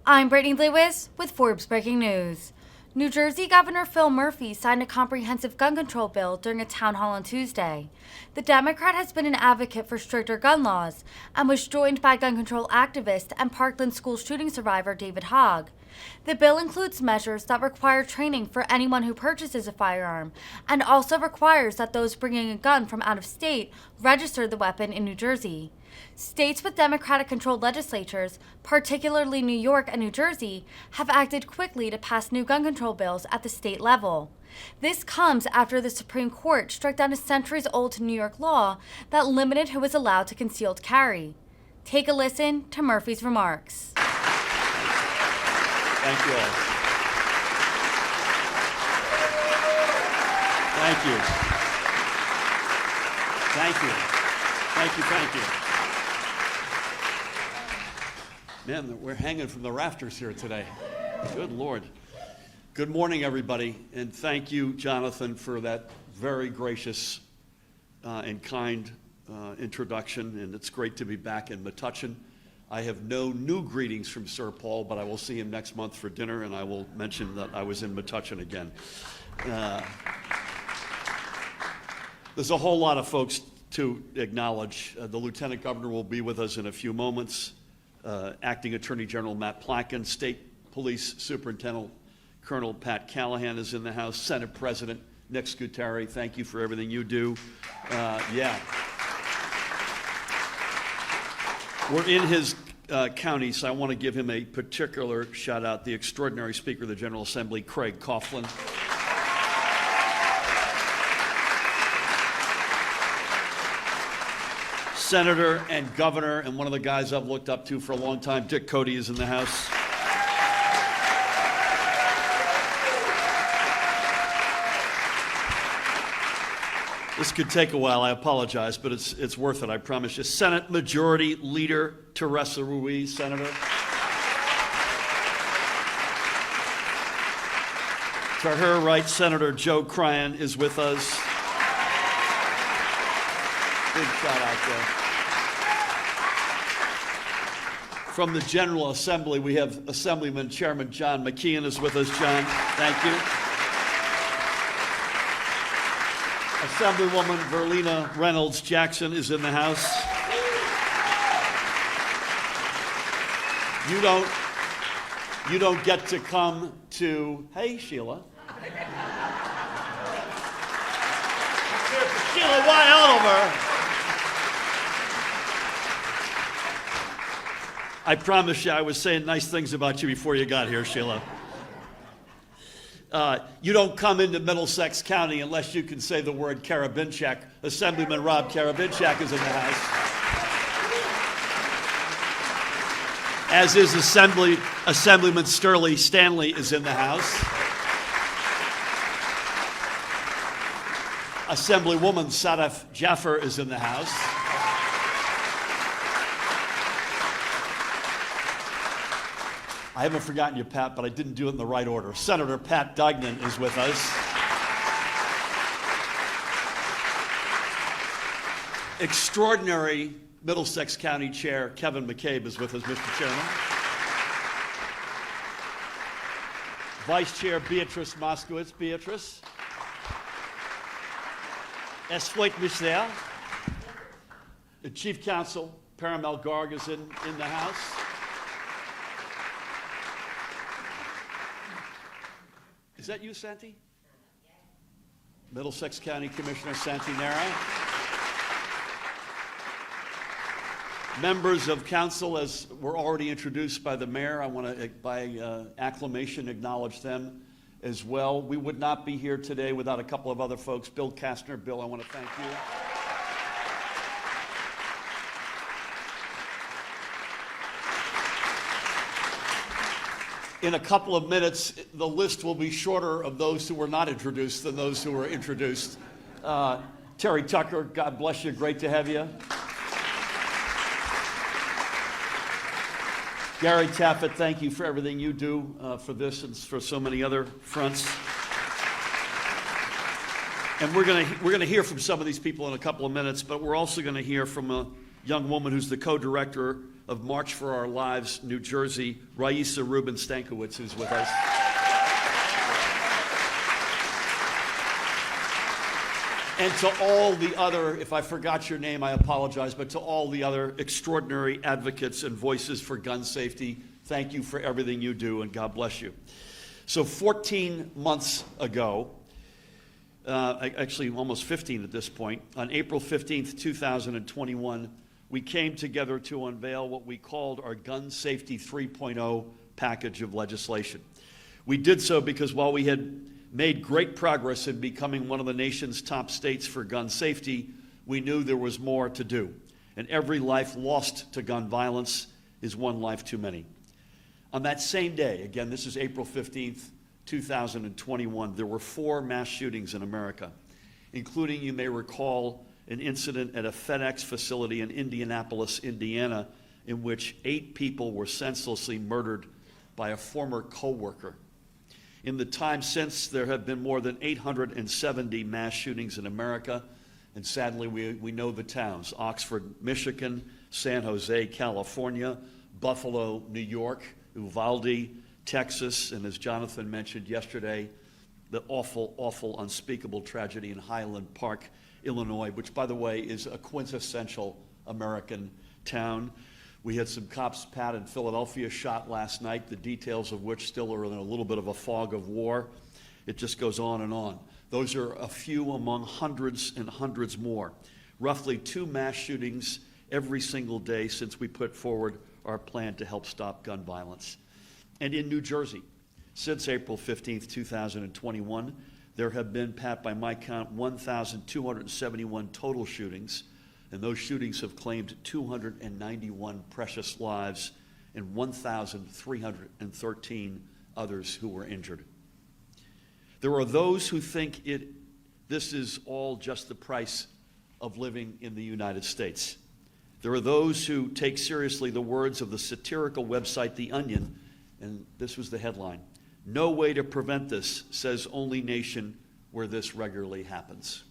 I'm Brittany Lewis with Forbes Breaking News. New Jersey Governor Phil Murphy signed a comprehensive gun control bill during a town hall on Tuesday. The Democrat has been an advocate for stricter gun laws and was joined by gun control activist and Parkland school shooting survivor David Hogg. The bill includes measures that require training for anyone who purchases a firearm and also requires that those bringing a gun from out of state register the weapon in New Jersey. States with Democratic-controlled legislatures, particularly New York and New Jersey, have acted quickly to pass new gun control bills at the state level. This comes after the Supreme Court struck down a centuries-old New York law that limited who was allowed to concealed carry. Take a listen to Murphy's remarks. Thank you all. Thank you. Thank you. Thank you, thank you. Man, we're hanging from the rafters here today. Good Lord. Good morning, everybody, and thank you, Jonathan, for that very gracious and kind introduction, and it's great to be back in Metuchen. I have no new greetings from Sir Paul, but I will see him next month for dinner, and I will mention that I was in Metuchen again. There's a whole lot of folks to acknowledge. The Lieutenant Governor will be with us in a few moments. Acting Attorney General Matt Plotkin, State Police Superintendent Colonel Pat Callahan is in the House, Senate President Nick Scutari, thank you for everything you do. We're in his county, so I want to give him a particular shout out, the extraordinary Speaker of the General Assembly, Craig Coughlin. Senator and Governor, and one of the guys I've looked up to for a long time, Dick Cody, is in the House. This could take a while, I apologize, but it's worth it, I promise you. Senate Majority Leader Teresa Ruiz, Senator. To her right, Senator Joe Cryan is with us. Big shout out there. From the General Assembly, we have Assemblyman Chairman John McKeon is with us. John, thank you. Assemblywoman Verlina Reynolds Jackson is in the House. You don't get to come to, hey Sheila. Sheila Y. Oliver. I promise you I was saying nice things about you before you got here, Sheila. You don't come into Middlesex County unless you can say the word Karabinchak. Assemblyman Rob Karabinchak is in the House. As is Assemblyman Sterling Stanley is in the House. Assemblywoman Sadaf Jaffer is in the House. I haven't forgotten you, Pat, but I didn't do it in the right order. Senator Pat Duignan is with us. Extraordinary Middlesex County Chair Kevin McCabe is with us, Mr. Chairman. Vice Chair Beatrice Moskowitz. Beatrice. Es freut mich sehr. The Chief Counsel, Paramel Garg, is in the House. Is that you, Santi? Middlesex County Commissioner Santi Nera. Members of council, as were already introduced by the mayor, I want to, by acclamation, acknowledge them as well. We would not be here today without a couple of other folks. Bill Kastner. Bill, I want to thank you. In a couple of minutes, the list will be shorter of those who were not introduced than those who were introduced. Terry Tucker, God bless you. Great to have you. Gary Taffet, thank you for everything you do for this and for so many other fronts. And we're gonna hear from some of these people in a couple of minutes, but we're also going to hear from a young woman who's the co-director of March for Our Lives, New Jersey, Raisa Rubin Stankiewicz, who's with us. And to all the other, if I forgot your name, I apologize, but to all the other extraordinary advocates and voices for gun safety, thank you for everything you do, and God bless you. So 14 months ago, actually almost 15 at this point, on April 15th, 2021, we came together to unveil what we called our Gun Safety 3.0 package of legislation. We did so because while we had made great progress in becoming one of the nation's top states for gun safety, we knew there was more to do. And every life lost to gun violence is one life too many. On that same day, again, this is April 15th, 2021, there were 4 mass shootings in America, including, you may recall, an incident at a FedEx facility in Indianapolis, Indiana, in which 8 people were senselessly murdered by a former co-worker. In the time since, there have been more than 870 mass shootings in America, and sadly, we know the towns: Oxford, Michigan, San Jose, California, Buffalo, New York, Uvalde, Texas, and as Jonathan mentioned yesterday, the awful, awful, unspeakable tragedy in Highland Park, Illinois, which, by the way, is a quintessential American town. We had some cops, Pat, in Philadelphia shot last night, the details of which still are in a little bit of a fog of war. It just goes on and on. Those are a few among hundreds and hundreds more. Roughly 2 mass shootings every single day since we put forward our plan to help stop gun violence. And in New Jersey, since April 15th, 2021, there have been, Pat, by my count, 1,271 total shootings, and those shootings have claimed 291 precious lives and 1,313 others who were injured. There are those who think this is all just the price of living in the United States. There are those who take seriously the words of the satirical website The Onion, and this was the headline: "No way to prevent this, says only nation where this regularly happens."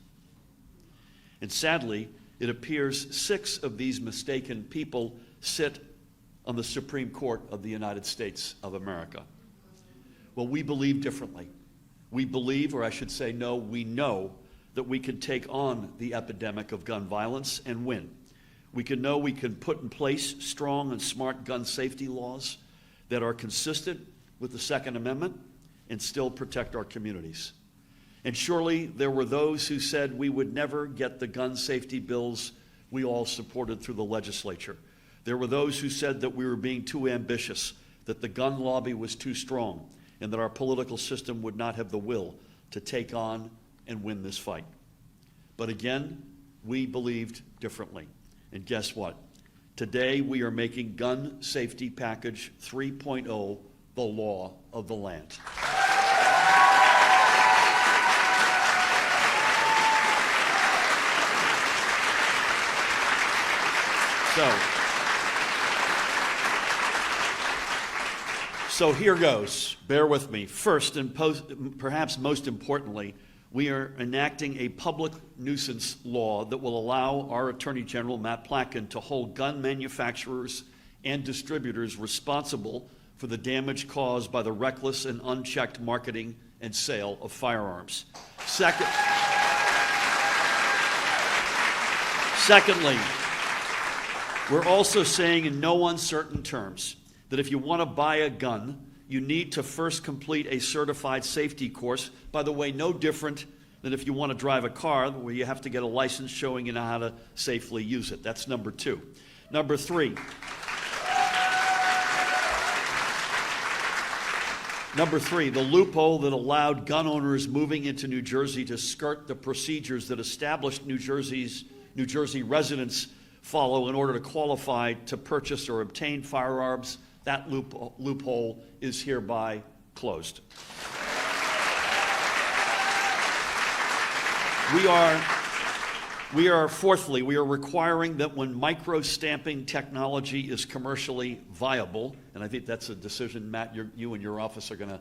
And sadly, it appears 6 of these mistaken people sit on the Supreme Court of the United States of America. Well, we believe differently. We believe, or I should say no, we know that we can take on the epidemic of gun violence and win. We can put in place strong and smart gun safety laws that are consistent with the Second Amendment and still protect our communities. And surely there were those who said we would never get the gun safety bills we all supported through the legislature. There were those who said that we were being too ambitious, that the gun lobby was too strong, and that our political system would not have the will to take on and win this fight. But again, we believed differently. And guess what? Today we are making Gun Safety Package 3.0 the law of the land. So here goes. Bear with me. First, and perhaps most importantly, we are enacting a public nuisance law that will allow our Attorney General, Matt Platkin, to hold gun manufacturers and distributors responsible for the damage caused by the reckless and unchecked marketing and sale of firearms. Secondly, we're also saying in no uncertain terms that if you want to buy a gun, you need to first complete a certified safety course. By the way, no different than if you want to drive a car, where you have to get a license showing you know how to safely use it. That's number 2. Number 3. The loophole that allowed gun owners moving into New Jersey to skirt the procedures that established New Jersey residents follow in order to qualify to purchase or obtain firearms, that loophole is hereby closed. Fourthly, we are requiring that when micro-stamping technology is commercially viable, and I think that's a decision, Matt, you and your office are going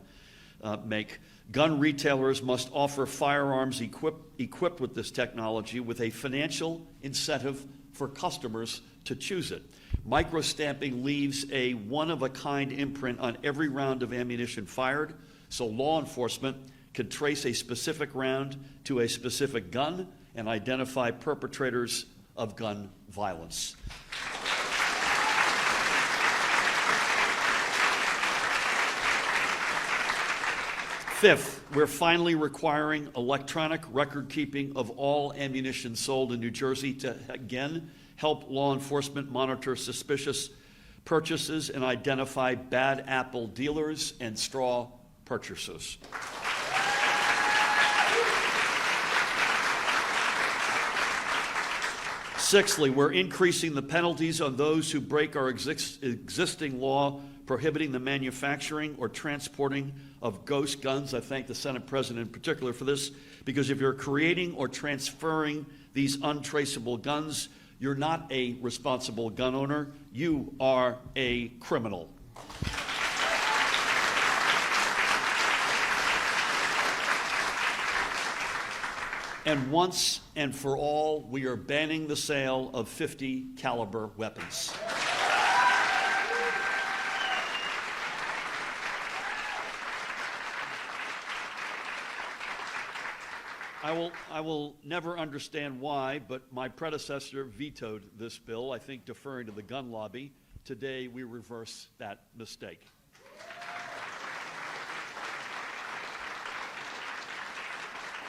to make, gun retailers must offer firearms equipped with this technology with a financial incentive for customers to choose it. Microstamping leaves a one-of-a-kind imprint on every round of ammunition fired, so law enforcement can trace a specific round to a specific gun and identify perpetrators of gun violence. Fifth, we're finally requiring electronic record keeping of all ammunition sold in New Jersey to, again, help law enforcement monitor suspicious purchases and identify bad apple dealers and straw purchasers. Sixthly, we're increasing the penalties on those who break our existing law prohibiting the manufacturing or transporting of ghost guns. I thank the Senate President in particular for this, because if you're creating or transferring these untraceable guns, you're not a responsible gun owner, you are a criminal. And once and for all, we are banning the sale of .50 caliber weapons. I will never understand why, but my predecessor vetoed this bill, I think deferring to the gun lobby. Today, we reverse that mistake.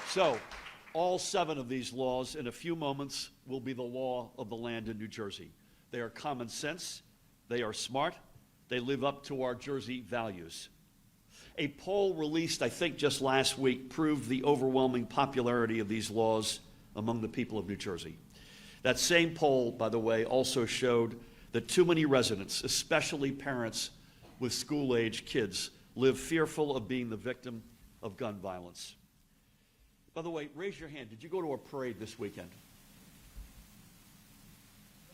So, all 7 of these laws in a few moments will be the law of the land in New Jersey. They are common sense, they are smart, they live up to our Jersey values. A poll released, I think, just last week proved the overwhelming popularity of these laws among the people of New Jersey. That same poll, by the way, also showed that too many residents, especially parents with school-age kids, live fearful of being the victim of gun violence. By the way, raise your hand. Did you go to a parade this weekend?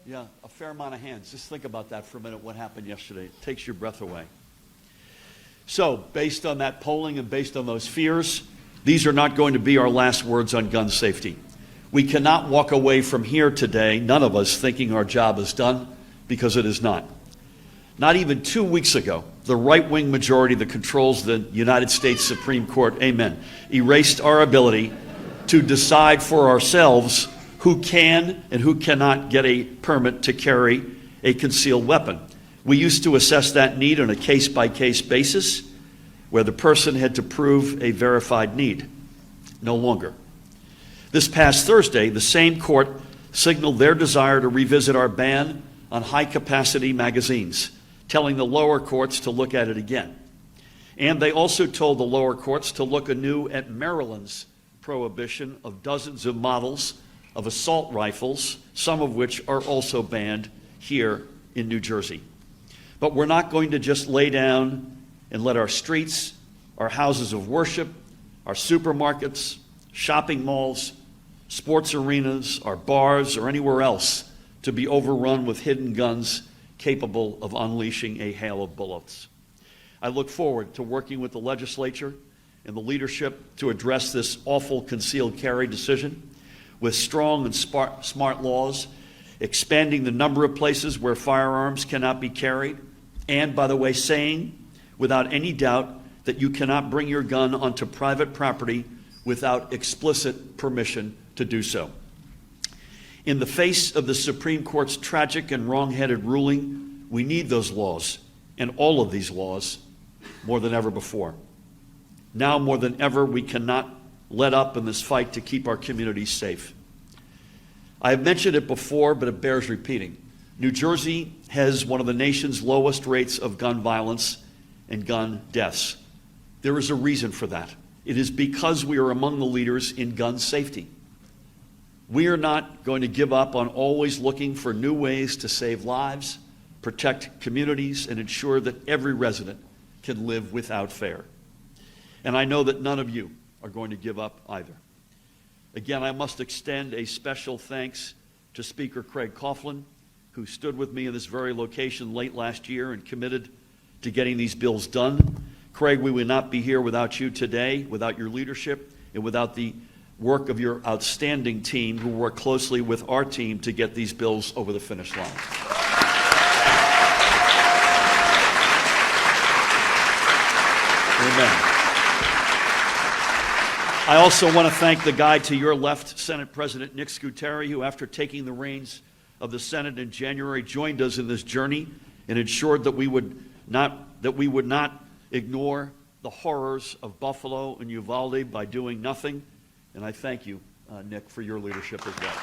Yeah, a fair amount of hands. Just think about that for a minute, what happened yesterday. It takes your breath away. So, based on that polling and based on those fears, these are not going to be our last words on gun safety. We cannot walk away from here today, none of us, thinking our job is done, because it is not. Not even 2 weeks ago, the right-wing majority that controls the United States Supreme Court, amen, erased our ability to decide for ourselves who can and who cannot get a permit to carry a concealed weapon. We used to assess that need on a case-by-case basis, where the person had to prove a verified need. No longer. This past Thursday, the same court signaled their desire to revisit our ban on high-capacity magazines, telling the lower courts to look at it again. And they also told the lower courts to look anew at Maryland's prohibition of dozens of models of assault rifles, some of which are also banned here in New Jersey. But we're not going to just lay down and let our streets, our houses of worship, our supermarkets, shopping malls, sports arenas, our bars, or anywhere else to be overrun with hidden guns capable of unleashing a hail of bullets. I look forward to working with the legislature and the leadership to address this awful concealed carry decision with strong and smart laws, expanding the number of places where firearms cannot be carried, and, by the way, saying without any doubt that you cannot bring your gun onto private property without explicit permission to do so. In the face of the Supreme Court's tragic and wrong-headed ruling, we need those laws, and all of these laws, more than ever before. Now more than ever, we cannot let up in this fight to keep our communities safe. I have mentioned it before, but it bears repeating. New Jersey has one of the nation's lowest rates of gun violence and gun deaths. There is a reason for that. It is because we are among the leaders in gun safety. We are not going to give up on always looking for new ways to save lives, protect communities, and ensure that every resident can live without fear. And I know that none of you are going to give up either. Again, I must extend a special thanks to Speaker Craig Coughlin, who stood with me in this very location late last year and committed to getting these bills done. Craig, we would not be here without you today, without your leadership, and without the work of your outstanding team who worked closely with our team to get these bills over the finish line. Amen. I also want to thank the guy to your left, Senate President Nick Scuteri, who, after taking the reins of the Senate in January, joined us in this journey and ensured that we would not ignore the horrors of Buffalo and Uvalde by doing nothing. And I thank you, Nick, for your leadership as well.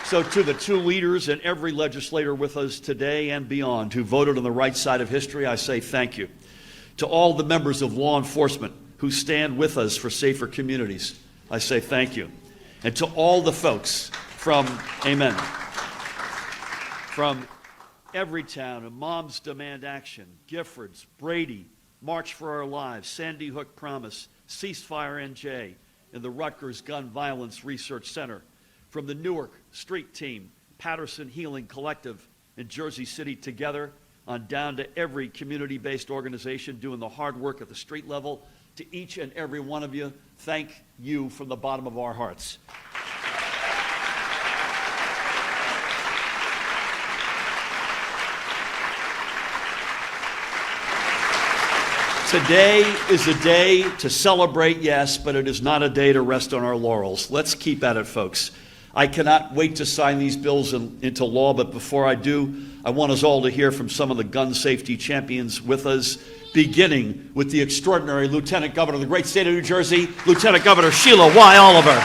So to the two leaders and every legislator with us today and beyond who voted on the right side of history, I say thank you. To all the members of law enforcement who stand with us for safer communities, I say thank you. And to all the folks from Everytown and Moms Demand Action, Giffords, Brady, March for Our Lives, Sandy Hook Promise, Ceasefire NJ, and the Rutgers Gun Violence Research Center, from the Newark Street Team, Patterson Healing Collective, and Jersey City Together, on down to every community-based organization doing the hard work at the street level, to each and every one of you, thank you from the bottom of our hearts. Today is a day to celebrate, yes, but it is not a day to rest on our laurels. Let's keep at it, folks. I cannot wait to sign these bills into law, but before I do, I want us all to hear from some of the gun safety champions with us, beginning with the extraordinary Lieutenant Governor of the great state of New Jersey, Lieutenant Governor Sheila Y. Oliver.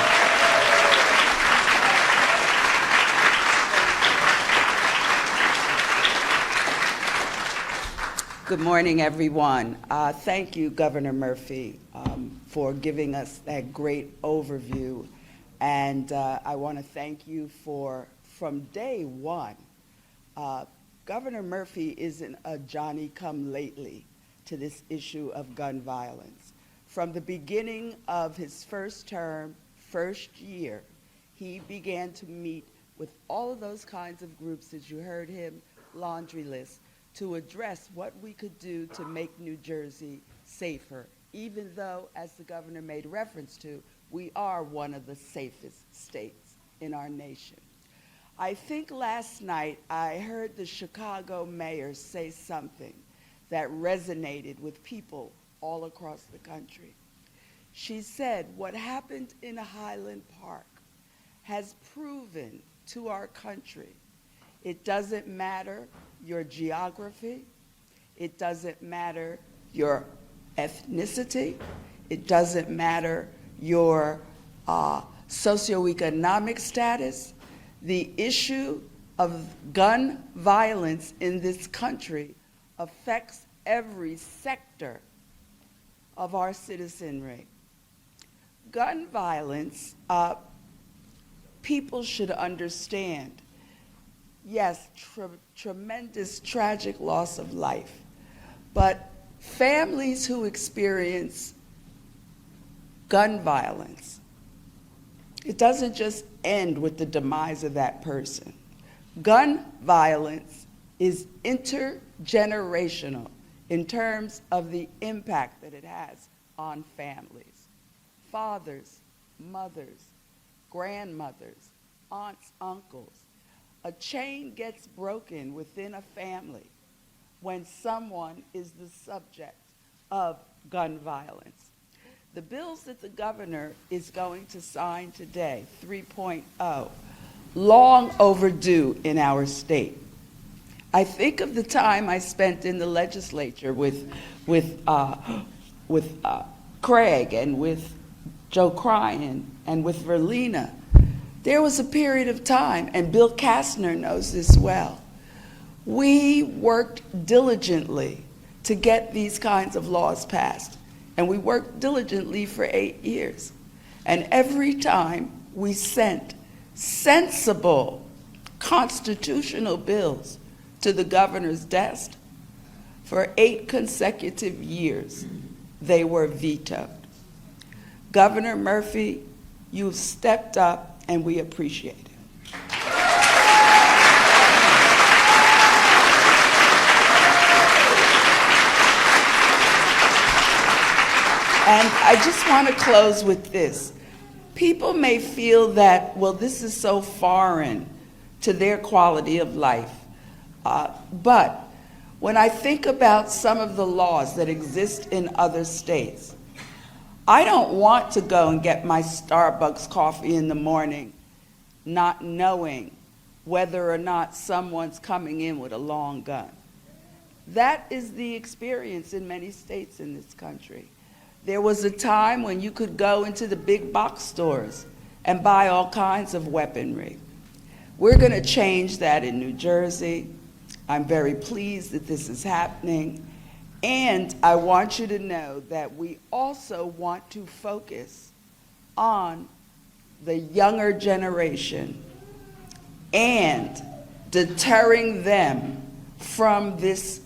Good morning, everyone. Thank you, Governor Murphy, for giving us that great overview. And I want to thank you for, from day one, Governor Murphy isn't a Johnny-come-lately to this issue of gun violence. From the beginning of his first term, first year, he began to meet with all of those kinds of groups that you heard him laundry list to address what we could do to make New Jersey safer, even though, as the governor made reference to, we are one of the safest states in our nation. I think last night I heard the Chicago mayor say something that resonated with people all across the country. She said, what happened in Highland Park has proven to our country it doesn't matter your geography, it doesn't matter your ethnicity, it doesn't matter your socioeconomic status. The issue of gun violence in this country affects every sector of our citizenry. Gun violence, people should understand, yes, tremendous tragic loss of life, but families who experience gun violence, it doesn't just end with the demise of that person. Gun violence is intergenerational in terms of the impact that it has on families. Fathers, mothers, grandmothers, aunts, uncles. A chain gets broken within a family when someone is the subject of gun violence. The bills that the governor is going to sign today, 3.0, long overdue in our state. I think of the time I spent in the legislature with Craig and with Joe Cryan and with Verlina. There was a period of time, and Bill Kastner knows this well. We worked diligently to get these kinds of laws passed, and we worked diligently for 8 years. And every time we sent sensible constitutional bills to the governor's desk, for 8 consecutive years, they were vetoed. Governor Murphy, you've stepped up, and we appreciate it. And I just want to close with this. People may feel that, well, this is so foreign to their quality of life, but when I think about some of the laws that exist in other states, I don't want to go and get my Starbucks coffee in the morning not knowing whether or not someone's coming in with a long gun. That is the experience in many states in this country. There was a time when you could go into the big box stores and buy all kinds of weaponry. We're going to change that in New Jersey. I'm very pleased that this is happening. And I want you to know that we also want to focus on the younger generation and deterring them from this,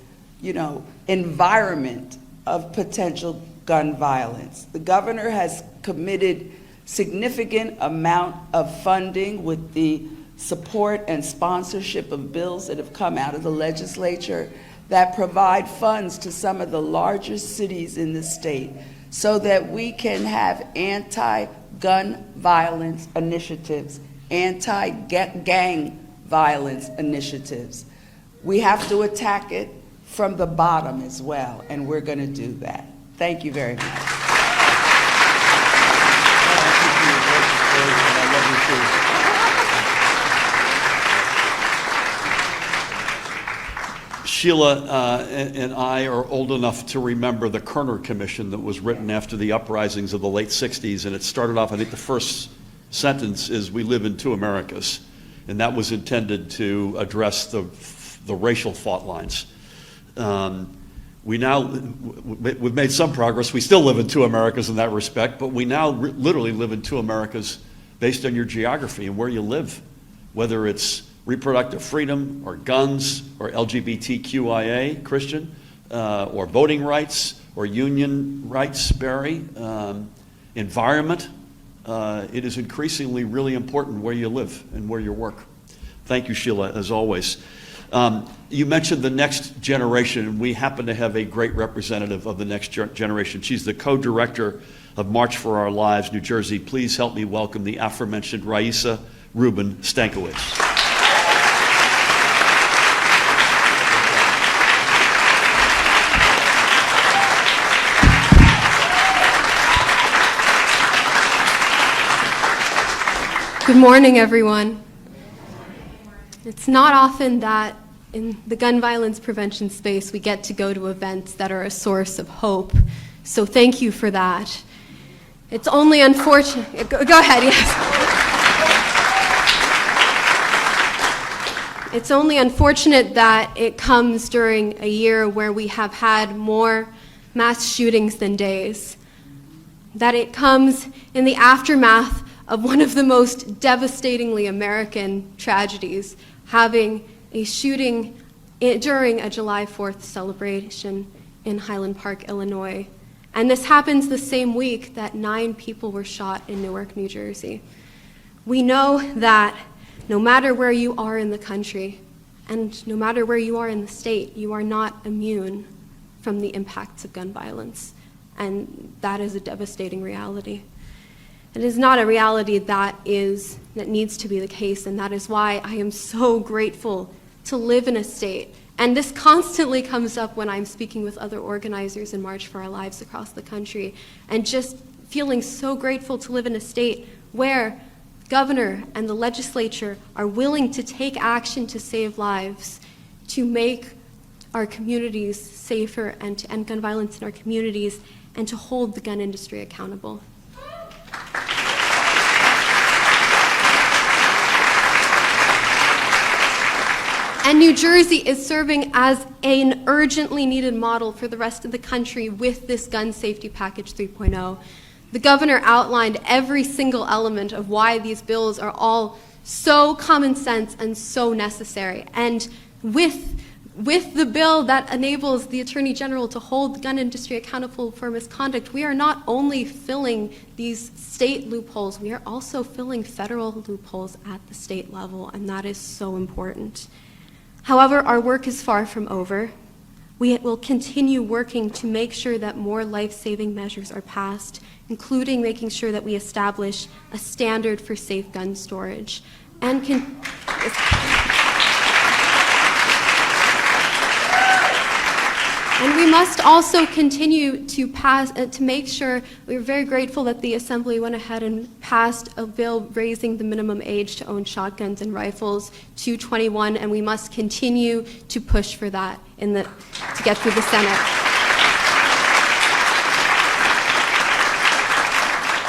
environment of potential gun violence. The governor has committed significant amount of funding with the support and sponsorship of bills that have come out of the legislature that provide funds to some of the largest cities in the state so that we can have anti-gun violence initiatives, anti-gang violence initiatives. We have to attack it from the bottom as well, and we're going to do that. Thank you very much. Sheila and I are old enough to remember the Kerner Commission that was written after the uprisings of the late 60s, and it started off, I think the first sentence is, "We live in two Americas," and that was intended to address the racial fault lines. We've made some progress. We still live in two Americas in that respect, but we now literally live in two Americas based on your geography and where you live, whether it's reproductive freedom or guns or LGBTQIA, Christian, or voting rights or union rights, Barry, environment. It is increasingly really important where you live and where you work. Thank you, Sheila, as always. You mentioned the next generation, and we happen to have a great representative of the next generation. She's the co-director of March for Our Lives, New Jersey. Please help me welcome the aforementioned Raisa Rubin Stankiewicz. Good morning, everyone. It's not often that in the gun violence prevention space we get to go to events that are a source of hope, so thank you for that. It's only unfortunate. Go ahead, yes. It's only unfortunate that it comes during a year where we have had more mass shootings than days, that it comes in the aftermath of one of the most devastatingly American tragedies, having a shooting during a July 4th celebration in Highland Park, Illinois. And this happens the same week that 9 people were shot in Newark, New Jersey. We know that no matter where you are in the country, and no matter where you are in the state, you are not immune from the impacts of gun violence. And that is a devastating reality. It is not a reality that needs to be the case, and that is why I am so grateful to live in a state. And this constantly comes up when I'm speaking with other organizers in March for Our Lives across the country, and just feeling so grateful to live in a state where the governor and the legislature are willing to take action to save lives, to make our communities safer, and to end gun violence in our communities, and to hold the gun industry accountable. And New Jersey is serving as an urgently needed model for the rest of the country with this Gun Safety Package 3.0. The governor outlined every single element of why these bills are all so common sense and so necessary. And with the bill that enables the Attorney General to hold the gun industry accountable for misconduct, we are not only filling these state loopholes, we are also filling federal loopholes at the state level, and that is so important. However, our work is far from over. We will continue working to make sure that more life-saving measures are passed, including making sure that we establish a standard for safe gun storage. And we must also continue to pass, to make sure, we're very grateful that the Assembly went ahead and passed a bill raising the minimum age to own shotguns and rifles to 21, and we must continue to push for that to get through the Senate.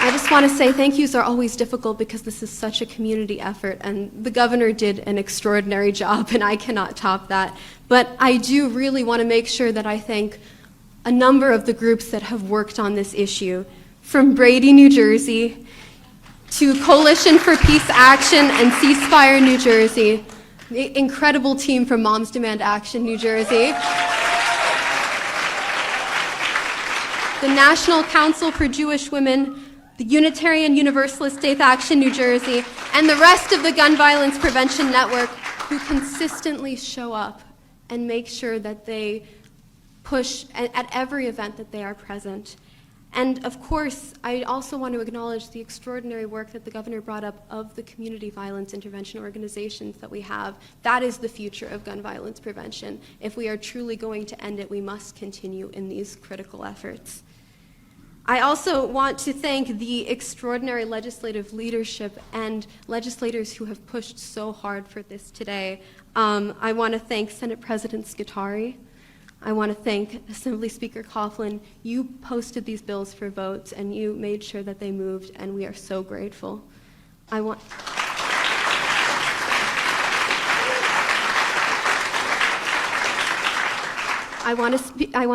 I just want to say thank yous are always difficult because this is such a community effort, and the governor did an extraordinary job, and I cannot top that. But I do really want to make sure that I thank a number of the groups that have worked on this issue, from Brady, New Jersey, to Coalition for Peace Action and Ceasefire, New Jersey, the incredible team from Moms Demand Action, New Jersey, the National Council for Jewish Women, the Unitarian Universalist Faith Action New Jersey, and the rest of the Gun Violence Prevention Network, who consistently show up and make sure that they push at every event that they are present. And of course, I also want to acknowledge the extraordinary work that the governor brought up of the community violence intervention organizations that we have. That is the future of gun violence prevention. If we are truly going to end it, we must continue in these critical efforts. I also want to thank the extraordinary legislative leadership and legislators who have pushed so hard for this today. I want to thank Senate President Scutari. I want to thank Assembly Speaker Coughlin. You posted these bills for votes, and you made sure that they moved, and we are so grateful. I want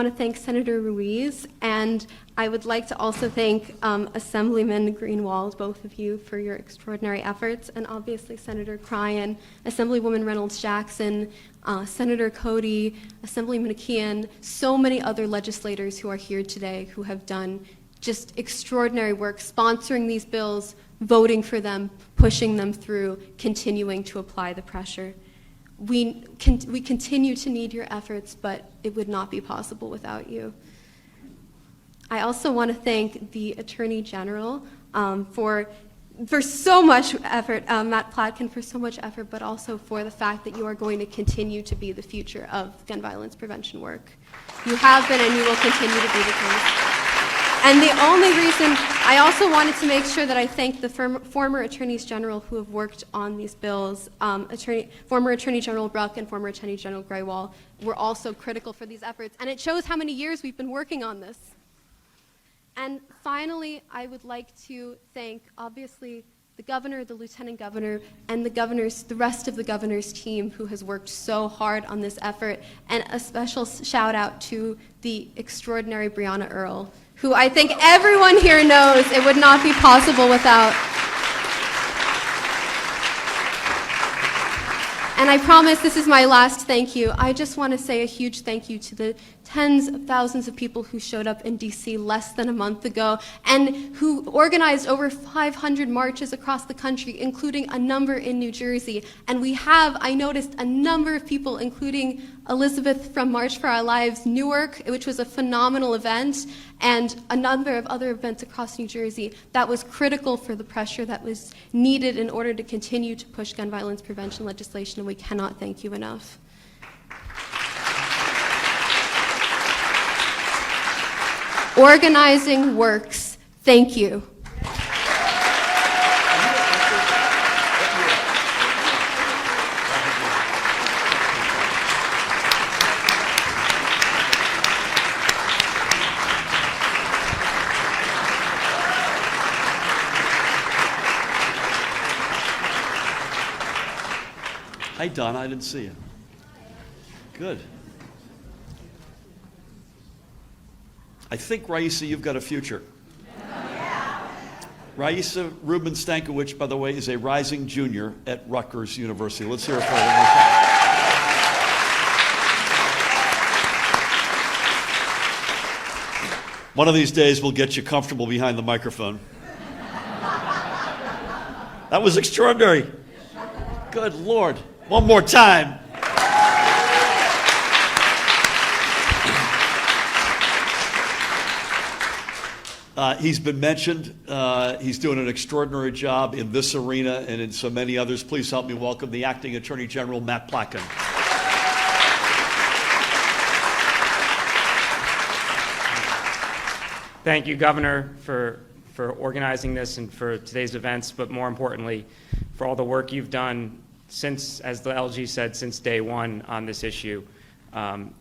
to thank Senator Ruiz, and I would like to also thank Assemblyman Greenwald, both of you, for your extraordinary efforts, and obviously Senator Cryan, Assemblywoman Reynolds-Jackson, Senator Cody, Assemblyman McKeon, so many other legislators who are here today who have done just extraordinary work sponsoring these bills, voting for them, pushing them through, continuing to apply the pressure. We continue to need your efforts, but it would not be possible without you. I also want to thank the Attorney General for so much effort, Matt Platkin, for so much effort, but also for the fact that you are going to continue to be the future of gun violence prevention work. You have been, and you will continue to be the case. And the only reason, I also wanted to make sure that I thank the former attorneys general who have worked on these bills. Former Attorney General Bruck and former Attorney General Graywall were also critical for these efforts. And it shows how many years we've been working on this. And finally, I would like to thank, obviously, the governor, the lieutenant governor, and the rest of the governor's team who has worked so hard on this effort. And a special shout out to the extraordinary Breonna Earl, who I think everyone here knows it would not be possible without. And I promise this is my last thank you. I just want to say a huge thank you to the tens of thousands of people who showed up in DC less than a month ago and who organized over 500 marches across the country, including a number in New Jersey. And I noticed a number of people, including Elizabeth from March for Our Lives Newark, which was a phenomenal event, and a number of other events across New Jersey that was critical for the pressure that was needed in order to continue to push gun violence prevention legislation, and we cannot thank you enough. Organizing works. Thank you. Hi, Donna. I didn't see you. Good. I think, Raisa, you've got a future. Raisa Rubin Stankiewicz, by the way, is a rising junior at Rutgers University. Let's hear it for her one more time. One of these days, we'll get you comfortable behind the microphone. That was extraordinary. Good Lord. One more time. He's been mentioned. He's doing an extraordinary job in this arena and in so many others. Please help me welcome the Acting Attorney General, Matt Platkin. Thank you, Governor, for organizing this and for today's events, but more importantly, for all the work you've done since, as the LG said, since day one on this issue. I'll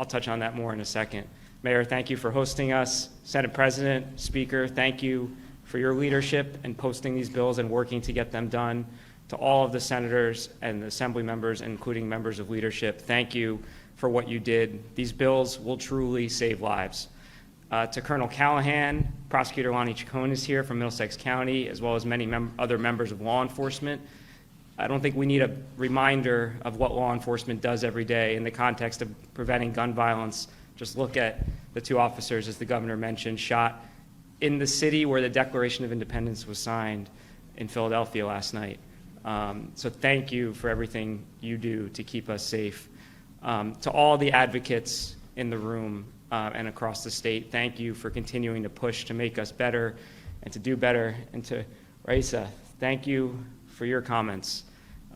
touch on that more in a second. Mayor, thank you for hosting us. Senate President, Speaker, thank you for your leadership in posting these bills and working to get them done. To all of the senators and the assembly members, including members of leadership, thank you for what you did. These bills will truly save lives. To Colonel Callahan, Prosecutor Lonnie Chacon is here from Middlesex County, as well as many other members of law enforcement. I don't think we need a reminder of what law enforcement does every day in the context of preventing gun violence. Just look at the two officers, as the governor mentioned, shot in the city where the Declaration of Independence was signed in Philadelphia last night. So thank you for everything you do to keep us safe. To all the advocates in the room and across the state, thank you for continuing to push to make us better and to do better. And to Raisa, thank you for your comments.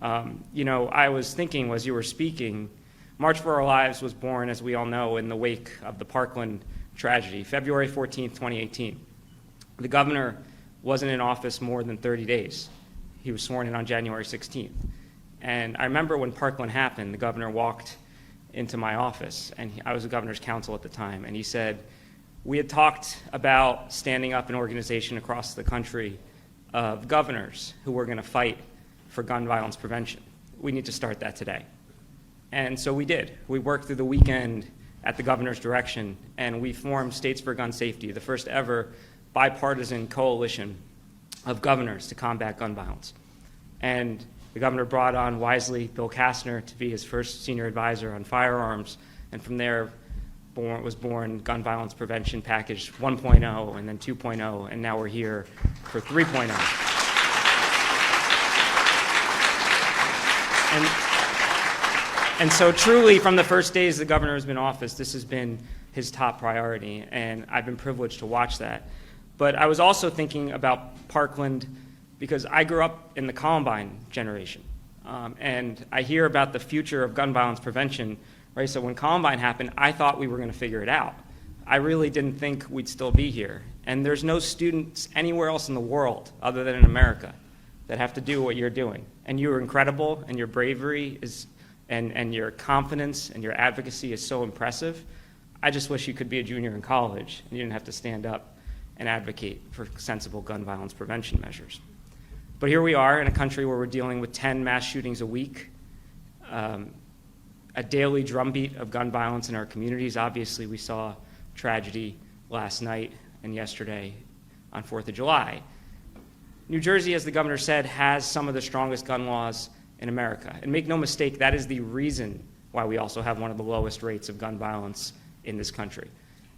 I was thinking as you were speaking, March for Our Lives was born, as we all know, in the wake of the Parkland tragedy, February 14th, 2018. The governor wasn't in office more than 30 days. He was sworn in on January 16th. And I remember when Parkland happened, the governor walked into my office, and I was the governor's counsel at the time, and he said, we had talked about standing up an organization across the country of governors who were going to fight for gun violence prevention. We need to start that today. And so we did. We worked through the weekend at the governor's direction, and we formed States for Gun Safety, the first ever bipartisan coalition of governors to combat gun violence. And the governor brought on wisely Bill Kastner to be his first senior advisor on firearms, and from there was born Gun Violence Prevention Package 1.0 and then 2.0, and now we're here for 3.0. And so truly, from the first days the governor has been in office, this has been his top priority, and I've been privileged to watch that. But I was also thinking about Parkland because I grew up in the Columbine generation, and I hear about the future of gun violence prevention, right? So when Columbine happened, I thought we were going to figure it out. I really didn't think we'd still be here. And there's no students anywhere else in the world other than in America that have to do what you're doing. And you are incredible, and your bravery is, and your confidence and your advocacy is so impressive. I just wish you could be a junior in college and you didn't have to stand up and advocate for sensible gun violence prevention measures. But here we are in a country where we're dealing with 10 mass shootings a week, a daily drumbeat of gun violence in our communities. Obviously, we saw tragedy last night and yesterday on 4th of July. New Jersey, as the governor said, has some of the strongest gun laws in America. And make no mistake, that is the reason why we also have one of the lowest rates of gun violence in this country.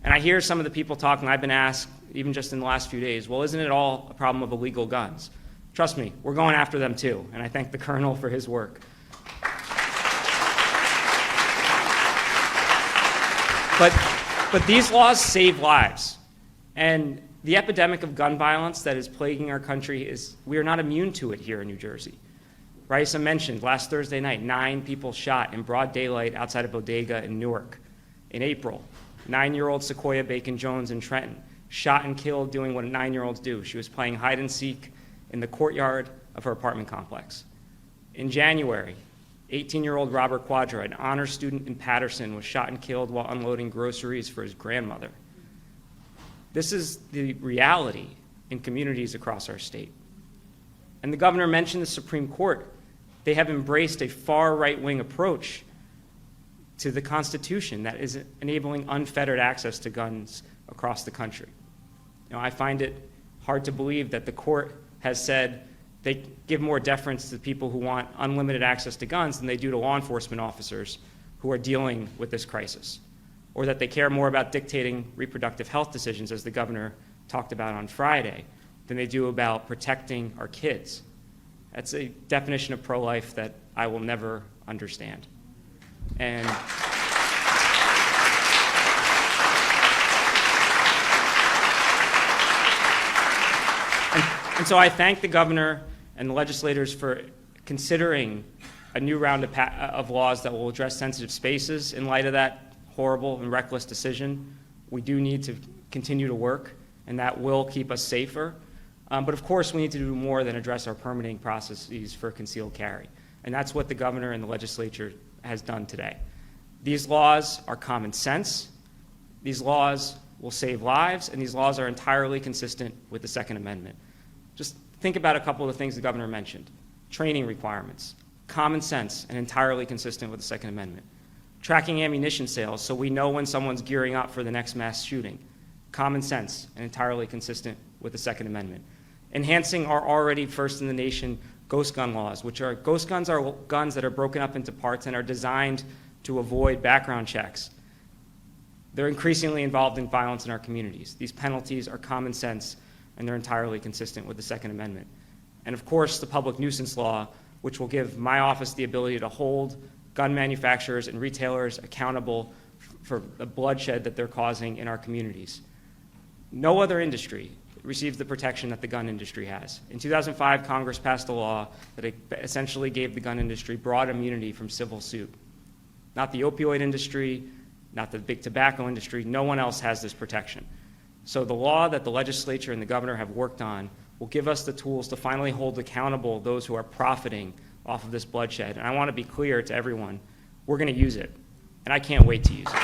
And I hear some of the people talking, I've been asked, even just in the last few days, well, isn't it all a problem of illegal guns? Trust me, we're going after them too, and I thank the Colonel for his work. But these laws save lives. And the epidemic of gun violence that is plaguing our country we are not immune to it here in New Jersey. Raisa mentioned last Thursday night, 9 people shot in broad daylight outside a bodega in Newark. In April, 9-year-old Sequoia Bacon-Jones in Trenton, shot and killed doing what 9-year-olds do. She was playing hide and seek in the courtyard of her apartment complex. In January, 18-year-old Robert Quadra, an honor student in Patterson, was shot and killed while unloading groceries for his grandmother. This is the reality in communities across our state. And the governor mentioned the Supreme Court. They have embraced a far right-wing approach to the Constitution that is enabling unfettered access to guns across the country. I find it hard to believe that the court has said they give more deference to people who want unlimited access to guns than they do to law enforcement officers who are dealing with this crisis, or that they care more about dictating reproductive health decisions, as the governor talked about on Friday, than they do about protecting our kids. That's a definition of pro-life that I will never understand. And so I thank the governor and the legislators for considering a new round of laws that will address sensitive spaces in light of that horrible and reckless decision. We do need to continue to work, and that will keep us safer. But of course, we need to do more than address our permitting processes for concealed carry. And that's what the governor and the legislature has done today. These laws are common sense. These laws will save lives, and these laws are entirely consistent with the Second Amendment. Just think about a couple of the things the governor mentioned. Training requirements, common sense, and entirely consistent with the Second Amendment. Tracking ammunition sales so we know when someone's gearing up for the next mass shooting. Common sense and entirely consistent with the Second Amendment. Enhancing our already first-in-the-nation ghost gun laws, which are, ghost guns are guns that are broken up into parts and are designed to avoid background checks. They're increasingly involved in violence in our communities. These penalties are common sense, and they're entirely consistent with the Second Amendment. And of course, the public nuisance law, which will give my office the ability to hold gun manufacturers and retailers accountable for the bloodshed that they're causing in our communities. No other industry receives the protection that the gun industry has. In 2005, Congress passed a law that essentially gave the gun industry broad immunity from civil suit. Not the opioid industry, not the big tobacco industry, no one else has this protection. So the law that the legislature and the governor have worked on will give us the tools to finally hold accountable those who are profiting off of this bloodshed. And I want to be clear to everyone, we're going to use it, and I can't wait to use it.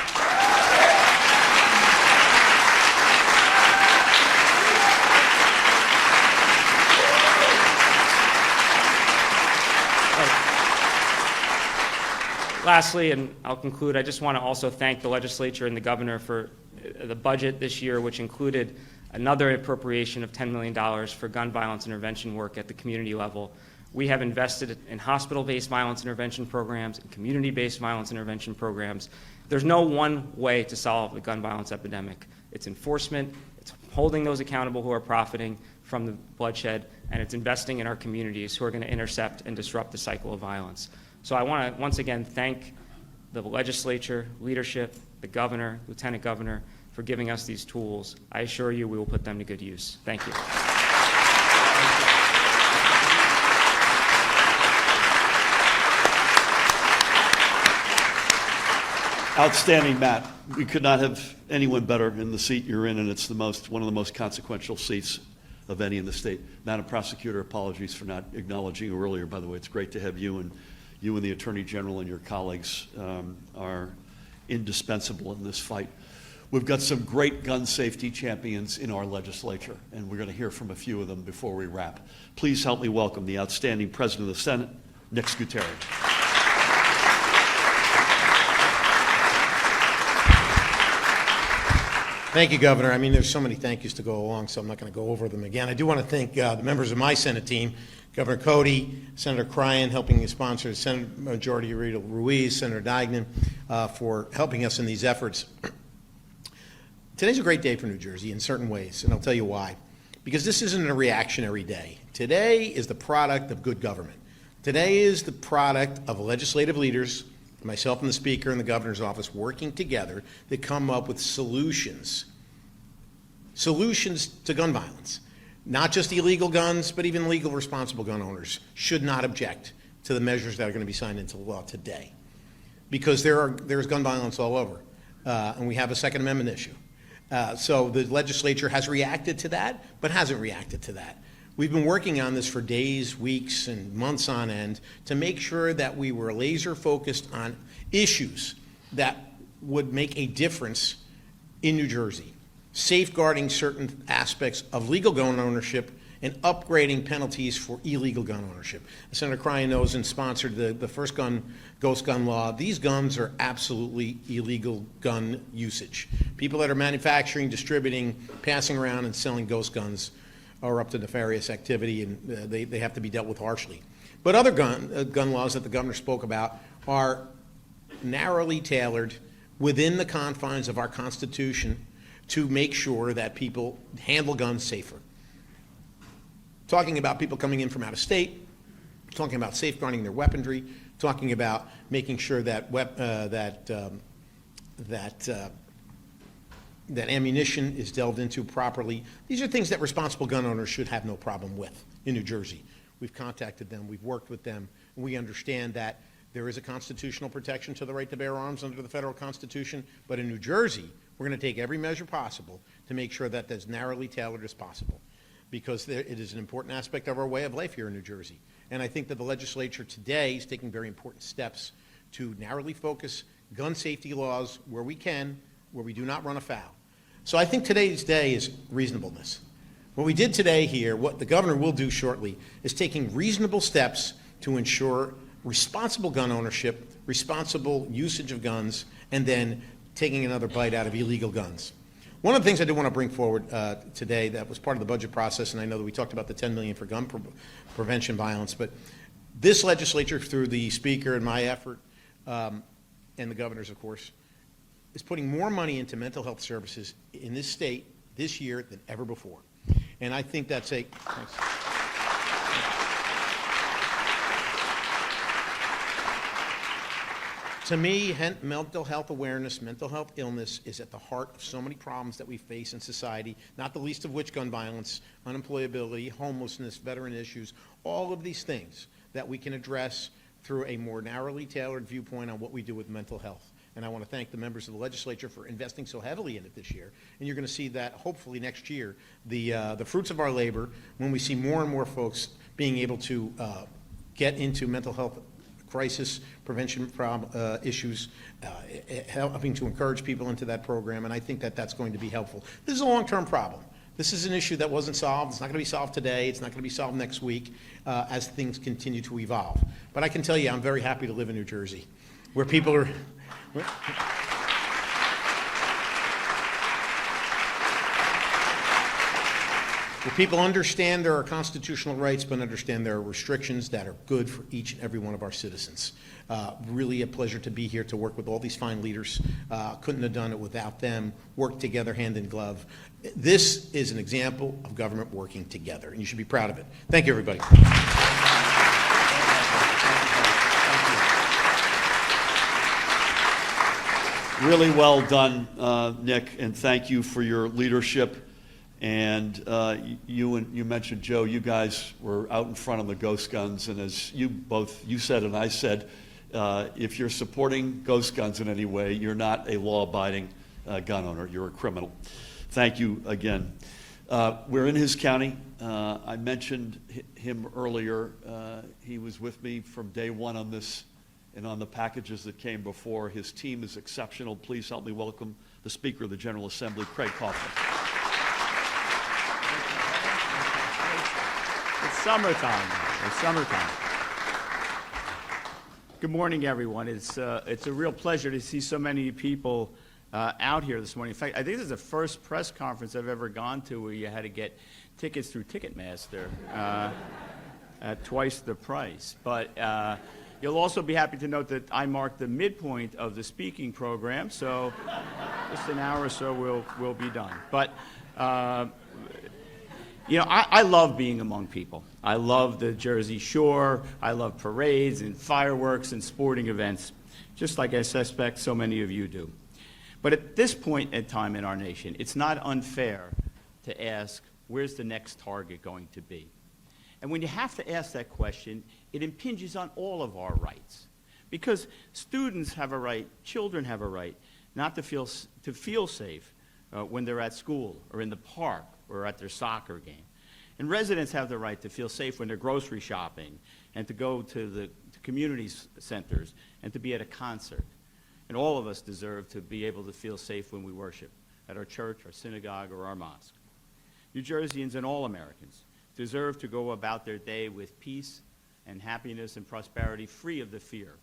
Lastly, and I'll conclude, I just want to also thank the legislature and the governor for the budget this year, which included another appropriation of $10 million for gun violence intervention work at the community level. We have invested in hospital-based violence intervention programs and community-based violence intervention programs. There's no one way to solve the gun violence epidemic. It's enforcement, it's holding those accountable who are profiting from the bloodshed, and it's investing in our communities who are going to intercept and disrupt the cycle of violence. So I want to once again thank the legislature, leadership, the governor, lieutenant governor for giving us these tools. I assure you we will put them to good use. Thank you. Outstanding, Matt. We could not have anyone better in the seat you're in, and it's one of the most consequential seats of any in the state. Madam Prosecutor, apologies for not acknowledging you earlier. By the way, it's great to have you and the Attorney General and your colleagues are indispensable in this fight. We've got some great gun safety champions in our legislature, and we're going to hear from a few of them before we wrap. Please help me welcome the outstanding President of the Senate, Nick Scuteri. Thank you, Governor. I mean, there's so many thank yous to go along, so I'm not going to go over them again. I do want to thank the members of my Senate team, Governor Cody, Senator Cryan, helping me sponsor, Senate Majority Leader Ruiz, Senator Dagnan, for helping us in these efforts. Today's a great day for New Jersey in certain ways, and I'll tell you why. Because this isn't a reactionary day. Today is the product of good government. Today is the product of legislative leaders, myself and the Speaker and the Governor's office, working together to come up with solutions to gun violence. Not just illegal guns, but even legal responsible gun owners should not object to the measures that are going to be signed into law today. Because there's gun violence all over, and we have a Second Amendment issue. So the legislature has reacted to that, but hasn't reacted to that. We've been working on this for days, weeks, and months on end to make sure that we were laser focused on issues that would make a difference in New Jersey, safeguarding certain aspects of legal gun ownership and upgrading penalties for illegal gun ownership. Senator Cryan knows and sponsored the first ghost gun law. These guns are absolutely illegal gun usage. People that are manufacturing, distributing, passing around, and selling ghost guns are up to nefarious activity, and they have to be dealt with harshly. But other gun laws that the governor spoke about are narrowly tailored within the confines of our Constitution to make sure that people handle guns safer. Talking about people coming in from out of state, talking about safeguarding their weaponry, talking about making sure that that ammunition is delved into properly. These are things that responsible gun owners should have no problem with in New Jersey. We've contacted them, we've worked with them, and we understand that There is a constitutional protection to the right to bear arms under the federal Constitution, but in New Jersey, we're going to take every measure possible to make sure that that's narrowly tailored as possible, because it is an important aspect of our way of life here in New Jersey. And I think that the legislature today is taking very important steps to narrowly focus gun safety laws where we can, where we do not run afoul. So I think today's day is reasonableness. What we did today here, what the governor will do shortly, is taking reasonable steps to ensure responsible gun ownership, responsible usage of guns, and then taking another bite out of illegal guns. One of the things I do want to bring forward today that was part of the budget process, and I know that we talked about the $10 million for gun prevention violence, but this legislature, through the Speaker and my effort, and the governor's, of course, is putting more money into mental health services in this state this year than ever before. And I think that's a... Thanks. To me, mental health awareness, mental health illness is at the heart of so many problems that we face in society, not the least of which gun violence, unemployability, homelessness, veteran issues, all of these things that we can address through a more narrowly tailored viewpoint on what we do with mental health. And I want to thank the members of the legislature for investing so heavily in it this year. And you're going to see that hopefully next year, the fruits of our labor, when we see more and more folks being able to get into mental health crisis prevention issues, helping to encourage people into that program, and I think that that's going to be helpful. This is a long-term problem. This is an issue that wasn't solved. It's not going to be solved today. It's not going to be solved next week as things continue to evolve. But I can tell you I'm very happy to live in New Jersey, where people are... where people understand there are constitutional rights, but understand there are restrictions that are good for each and every one of our citizens. Really a pleasure to be here to work with all these fine leaders. Couldn't have done it without them. Worked together hand in glove. This is an example of government working together, and you should be proud of it. Thank you, everybody. Really well done, Nick, and thank you for your leadership. And you mentioned, Joe, you guys were out in front of the ghost guns, and as you said and I said, if you're supporting ghost guns in any way, you're not a law-abiding gun owner. You're a criminal. Thank you again. We're in his county. I mentioned him earlier. He was with me from day one on this and on the packages that came before. His team is exceptional. Please help me welcome the Speaker of the General Assembly, Craig Coughlin. It's summertime. It's summertime. Good morning, everyone. It's a real pleasure to see so many people out here this morning. In fact, I think this is the first press conference I've ever gone to where you had to get tickets through Ticketmaster at twice the price. But you'll also be happy to note that I marked the midpoint of the speaking program, so just an hour or so we'll be done. But you know, I love being among people. I love the Jersey Shore. I love parades and fireworks and sporting events, just like I suspect so many of you do. But at this point in time in our nation, it's not unfair to ask, where's the next target going to be? And when you have to ask that question, it impinges on all of our rights. Because students have a right, children have a right, not to feel safe when they're at school or in the park or at their soccer game. And residents have the right to feel safe when they're grocery shopping and to go to the community centers and to be at a concert. And all of us deserve to be able to feel safe when we worship at our church, our synagogue, or our mosque. New Jerseyans and all Americans deserve to go about their day with peace and happiness and prosperity, free of the fear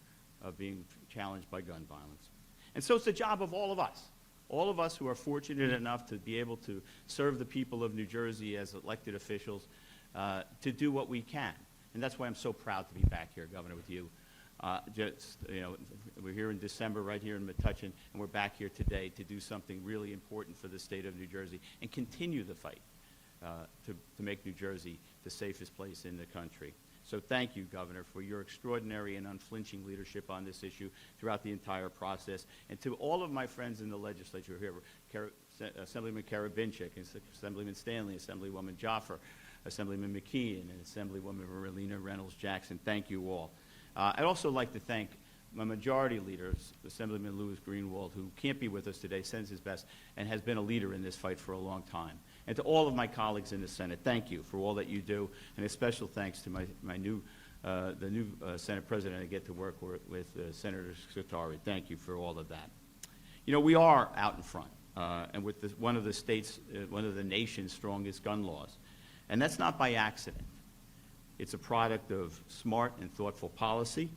of being challenged by gun violence. And so it's the job of all of us who are fortunate enough to be able to serve the people of New Jersey as elected officials, to do what we can. And that's why I'm so proud to be back here, Governor, with you. We're here in December, right here in Metuchen, and we're back here today to do something really important for the state of New Jersey and continue the fight to make New Jersey the safest place in the country. So thank you, Governor, for your extraordinary and unflinching leadership on this issue throughout the entire process. And to all of my friends in the legislature here, Assemblyman Karabinchik, Assemblyman Stanley, Assemblywoman Jaffer, Assemblyman McKeon, and Assemblywoman Marlena Reynolds-Jackson, thank you all. I'd also like to thank my majority leader, Assemblyman Louis Greenwald, who can't be with us today, sends his best, and has been a leader in this fight for a long time. And to all of my colleagues in the Senate, thank you for all that you do, and a special thanks to the new Senate President I get to work with Senator Scutari. Thank you for all of that. You know, we are out in front, and with one of the states, one of the nation's strongest gun laws. And that's not by accident. It's a product of smart and thoughtful policy,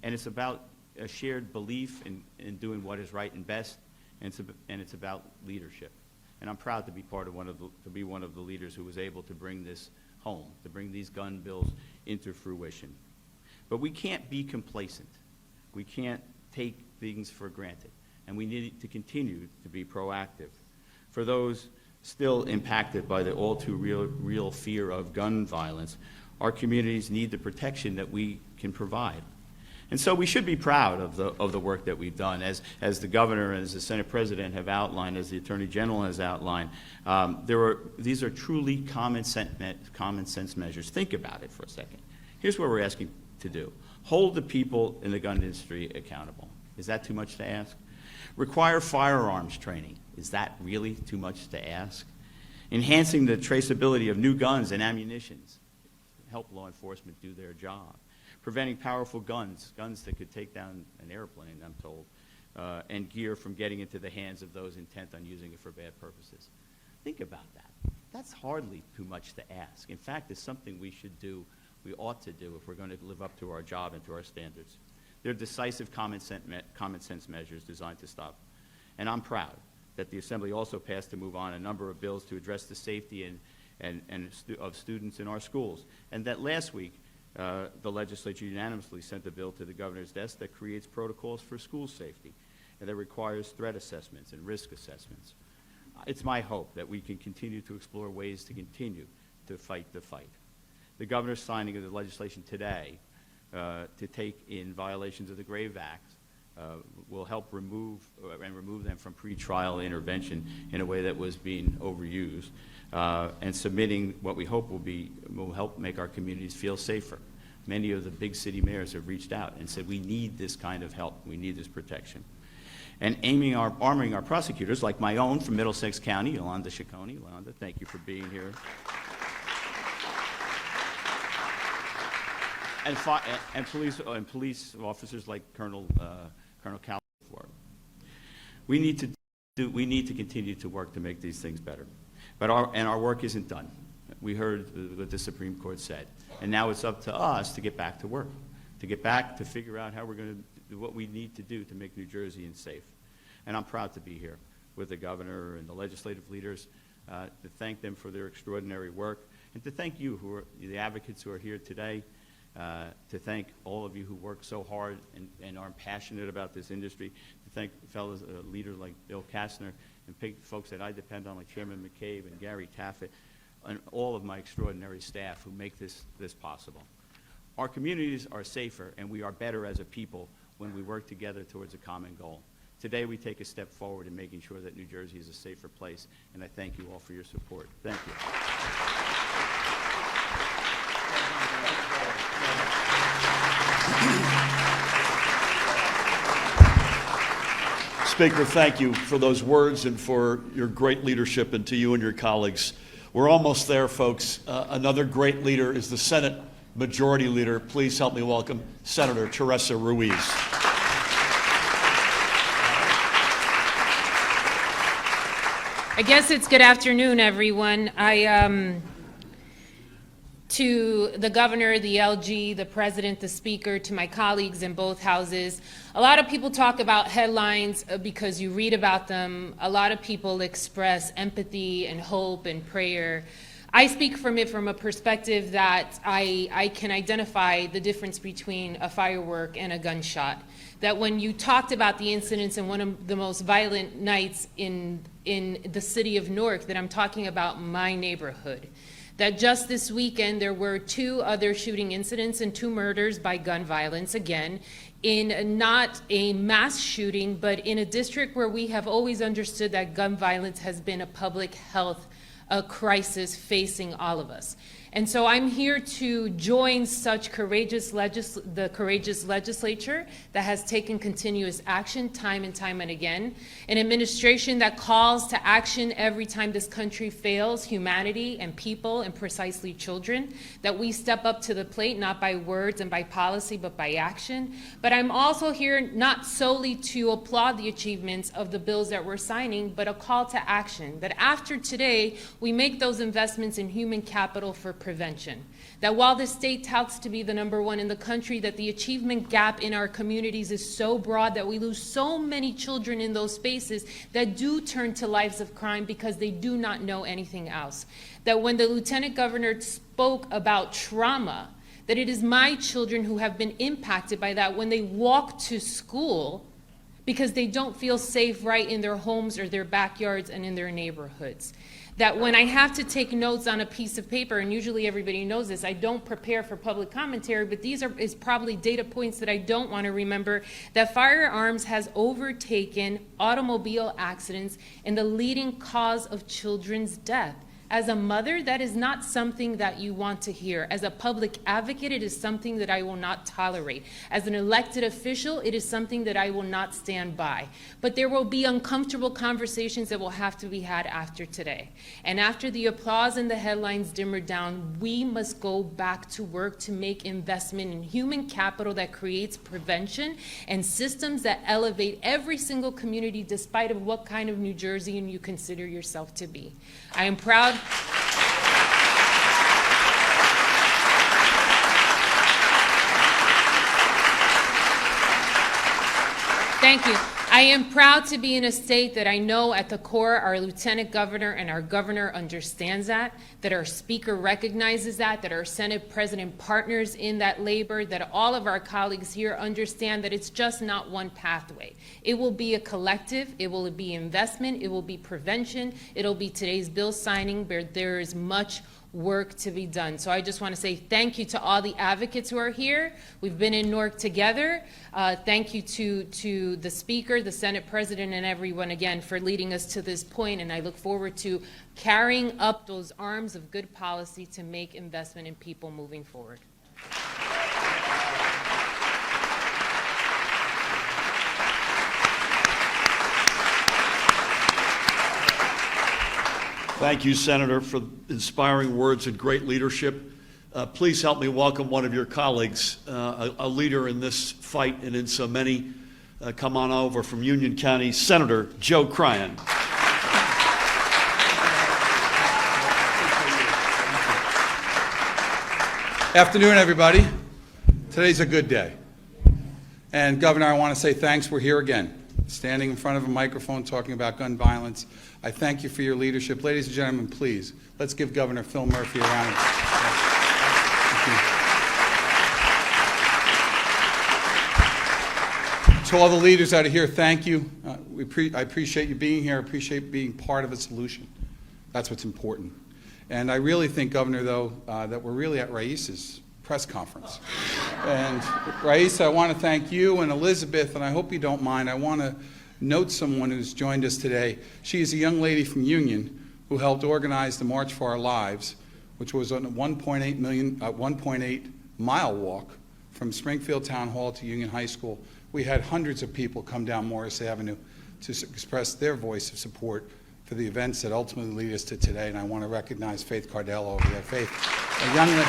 and it's about a shared belief in doing what is right and best, and it's about leadership. And I'm proud to be one of the leaders who was able to bring this home, to bring these gun bills into fruition. But we can't be complacent. We can't take things for granted, and we need to continue to be proactive. For those still impacted by the all too real fear of gun violence, our communities need the protection that we can provide. And so we should be proud of the work that we've done. As the governor and as the Senate President have outlined, as the Attorney General has outlined, these are truly common sense measures. Think about it for a second. Here's what we're asking to do. Hold the people in the gun industry accountable. Is that too much to ask? Require firearms training. Is that really too much to ask? Enhancing the traceability of new guns and ammunitions. Help law enforcement do their job. Preventing powerful guns that could take down an airplane, I'm told, and gear from getting into the hands of those intent on using it for bad purposes. Think about that. That's hardly too much to ask. In fact, it's something we should do, we ought to do if we're going to live up to our job and to our standards. They're decisive common sense measures designed to stop. And I'm proud that the Assembly also passed to move on a number of bills to address the safety of students in our schools. And that last week, the legislature unanimously sent a bill to the governor's desk that creates protocols for school safety and that requires threat assessments and risk assessments. It's my hope that we can continue to explore ways to continue to fight the fight. The governor's signing of the legislation today to take in violations of the GRAVE Act will help remove them from pretrial intervention in a way that was being overused, and submitting what we hope will help make our communities feel safer. Many of the big city mayors have reached out and said, we need this kind of help, we need this protection. And arming our prosecutors, like my own from Middlesex County, Yolanda Ciccone. Yolanda, thank you for being here. And police officers like Colonel Calford. We need to continue to work to make these things better. But our work isn't done. We heard what the Supreme Court said. And now it's up to us to get back to work, to figure out how we're going to do what we need to do to make New Jersey safe. And I'm proud to be here with the governor and the legislative leaders to thank them for their extraordinary work, and to thank you, who are the advocates who are here today, to thank all of you who work so hard and are passionate about this industry, to thank fellows, leaders like Bill Kastner, and folks that I depend on, like Chairman McCabe and Gary Taffet, and all of my extraordinary staff who make this possible. Our communities are safer, and we are better as a people when we work together towards a common goal. Today, we take a step forward in making sure that New Jersey is a safer place, and I thank you all for your support. Thank you. Speaker, thank you for those words and for your great leadership, and to you and your colleagues. We're almost there, folks. Another great leader is the Senate Majority Leader. Please help me welcome Senator Teresa Ruiz. I guess it's good afternoon, everyone. To the governor, the LG, the president, the speaker, to my colleagues in both houses. A lot of people talk about headlines because you read about them. A lot of people express empathy and hope and prayer. I speak from it from a perspective that I can identify the difference between a firework and a gunshot. That when you talked about the incidents in one of the most violent nights in the city of Newark, that I'm talking about my neighborhood. That just this weekend there were 2 other shooting incidents and 2 murders by gun violence, again, in not a mass shooting, but in a district where we have always understood that gun violence has been a public health crisis facing all of us. And so I'm here to join such the courageous legislature that has taken continuous action time and time and again, an administration that calls to action every time this country fails humanity and people, and precisely children, that we step up to the plate, not by words and by policy, but by action. But I'm also here not solely to applaud the achievements of the bills that we're signing, but a call to action, that after today, we make those investments in human capital for prevention. That while the state touts to be the #1 in the country, that the achievement gap in our communities is so broad that we lose so many children in those spaces that do turn to lives of crime because they do not know anything else. That when the Lieutenant Governor spoke about trauma, that it is my children who have been impacted by that when they walk to school because they don't feel safe right in their homes or their backyards and in their neighborhoods. That when I have to take notes on a piece of paper, and usually everybody knows this, I don't prepare for public commentary, but these is probably data points that I don't want to remember, that firearms has overtaken automobile accidents and the leading cause of children's death. As a mother, that is not something that you want to hear. As a public advocate, it is something that I will not tolerate. As an elected official, it is something that I will not stand by. But there will be uncomfortable conversations that will have to be had after today. And after the applause and the headlines dimmer down, we must go back to work to make investment in human capital that creates prevention and systems that elevate every single community despite of what kind of New Jerseyan you consider yourself to be. I am proud. Thank you. I am proud to be in a state that I know at the core our Lieutenant Governor and our Governor understands that our Speaker recognizes that our Senate President partners in that labor, that all of our colleagues here understand that it's just not one pathway. It will be a collective, it will be investment, it will be prevention, it'll be today's bill signing, where there is much work to be done. So I just want to say thank you to all the advocates who are here. We've been in Newark together. Thank you to the Speaker, the Senate President, and everyone again for leading us to this point, and I look forward to carrying up those arms of good policy to make investment in people moving forward. Thank you, Senator, for inspiring words and great leadership. Please help me welcome one of your colleagues, a leader in this fight and in so many. Come on over from Union County, Senator Joe Cryan. Afternoon, everybody. Today's a good day. And Governor, I want to say thanks. We're here again, standing in front of a microphone talking about gun violence. I thank you for your leadership. Ladies and gentlemen, please, let's give Governor Phil Murphy a round of applause. To all the leaders that are here, thank you. I appreciate you being here. I appreciate being part of a solution. That's what's important. And I really think, Governor, though, that we're really at Rais's press conference. And Rais, I want to thank you and Elizabeth, and I hope you don't mind. I want to note someone who's joined us today. She is a young lady from Union who helped organize the March for Our Lives, which was on a 1.8 mile walk from Springfield Town Hall to Union High School. We had hundreds of people come down Morris Avenue to express their voice of support for the events that ultimately lead us to today. And I want to recognize Faith Cardello over there. Faith, a young lady.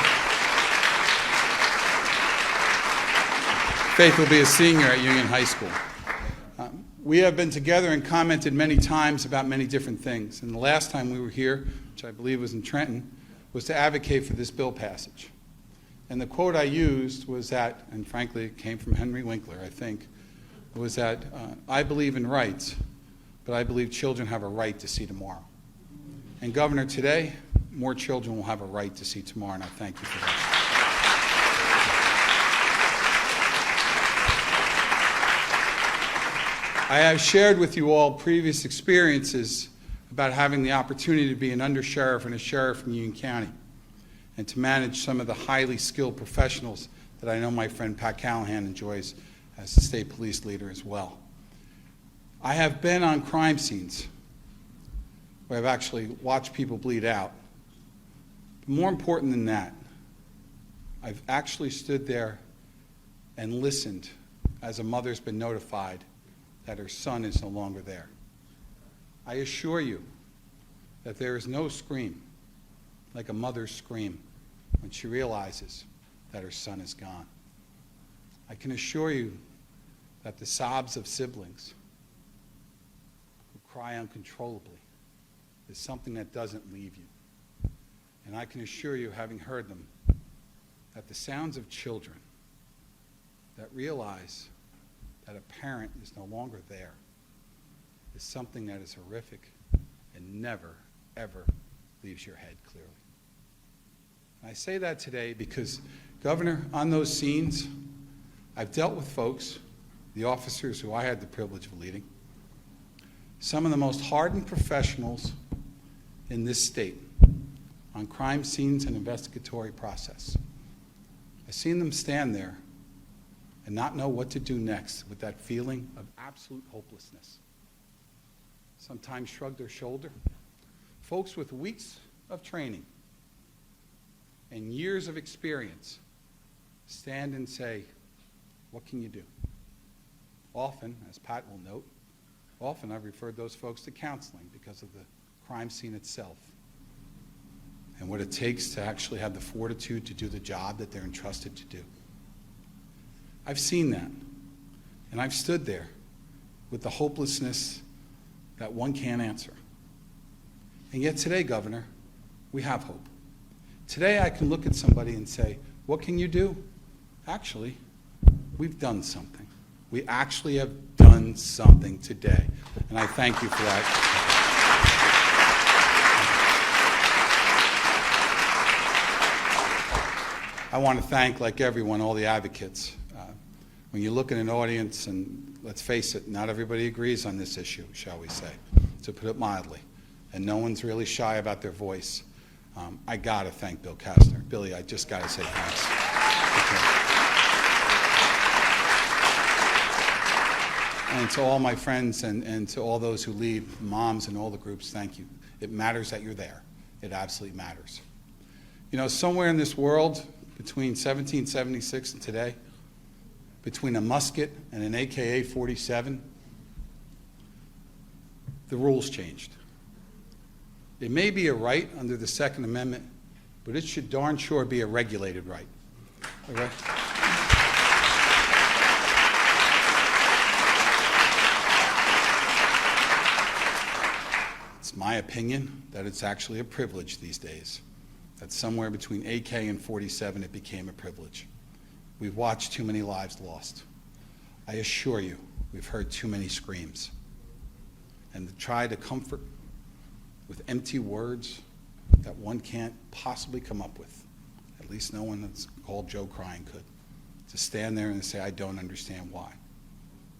Faith will be a senior at Union High School. We have been together and commented many times about many different things. And the last time we were here, which I believe was in Trenton, was to advocate for this bill passage. And the quote I used was that, and frankly it came from Henry Winkler, I think, was that I believe in rights, but I believe children have a right to see tomorrow. And Governor, today, more children will have a right to see tomorrow, and I thank you for that. I have shared with you all previous experiences about having the opportunity to be an undersheriff and a sheriff in Union County and to manage some of the highly skilled professionals that I know my friend Pat Callahan enjoys as the state police leader as well. I have been on crime scenes where I've actually watched people bleed out, More important than that, I've actually stood there and listened as a mother's been notified that her son is no longer there. I assure you that there is no scream like a mother's scream when she realizes that her son is gone. I can assure you that the sobs of siblings who cry uncontrollably is something that doesn't leave you. And I can assure you, having heard them, that the sounds of children that realize that a parent is no longer there is something that is horrific and never, ever leaves your head clearly. And I say that today because, Governor, on those scenes, I've dealt with folks, the officers who I had the privilege of leading, some of the most hardened professionals in this state on crime scenes and investigatory process. I've seen them stand there and not know what to do next with that feeling of absolute hopelessness. Sometimes shrug their shoulder. Folks with weeks of training and years of experience stand and say, what can you do? Often, as Pat will note, often I've referred those folks to counseling because of the crime scene itself and what it takes to actually have the fortitude to do the job that they're entrusted to do. I've seen that, and I've stood there with the hopelessness that one can't answer. And yet today, Governor, we have hope. Today I can look at somebody and say, what can you do? Actually, we've done something. We actually have done something today, and I thank you for that. I want to thank, like everyone, all the advocates. When you look at an audience, and let's face it, not everybody agrees on this issue, shall we say, to put it mildly, and no one's really shy about their voice. I got to thank Bill Kastner. Billy, I just got to say thanks. And to all my friends and to all those who lead, moms and all the groups, thank you. It matters that you're there. It absolutely matters. You know, somewhere in this world, between 1776 and today, between a musket and an AK-47, the rules changed. It may be a right under the Second Amendment, but it should darn sure be a regulated right. Okay? It's my opinion that it's actually a privilege these days. That somewhere between AK and 47 it became a privilege. We've watched too many lives lost. I assure you, we've heard too many screams. And to try to comfort with empty words that one can't possibly come up with, at least no one that's called Joe crying could, to stand there and say, I don't understand why.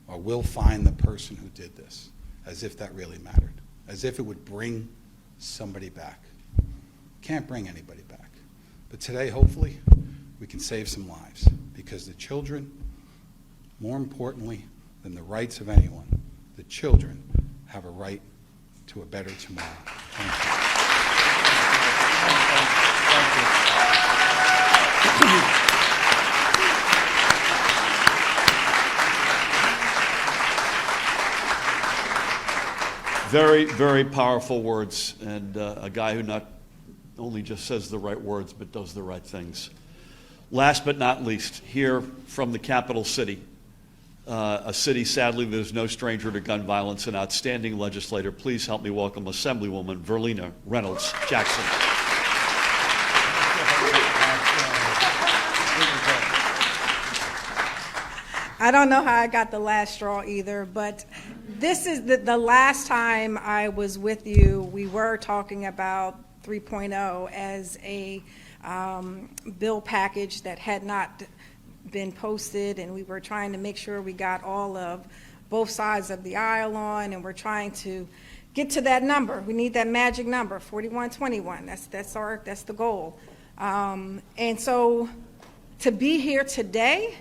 Or we'll find the person who did this, as if that really mattered, as if it would bring somebody back. Can't bring anybody back. But today, hopefully, we can save some lives, because the children, more importantly than the rights of anyone, the children have a right to a better tomorrow. Thank you. Very, very powerful words, and a guy who not only just says the right words, but does the right things. Last but not least, here from the capital city, a city, sadly, that is no stranger to gun violence, an outstanding legislator. Please help me welcome Assemblywoman Verlina Reynolds Jackson. I don't know how I got the last straw either, but this is the last time I was with you. We were talking about 3.0 as a bill package that had not been posted, and we were trying to make sure we got all of both sides of the aisle on, and we're trying to get to that number. We need that magic number, 4121. That's the goal. And so to be here today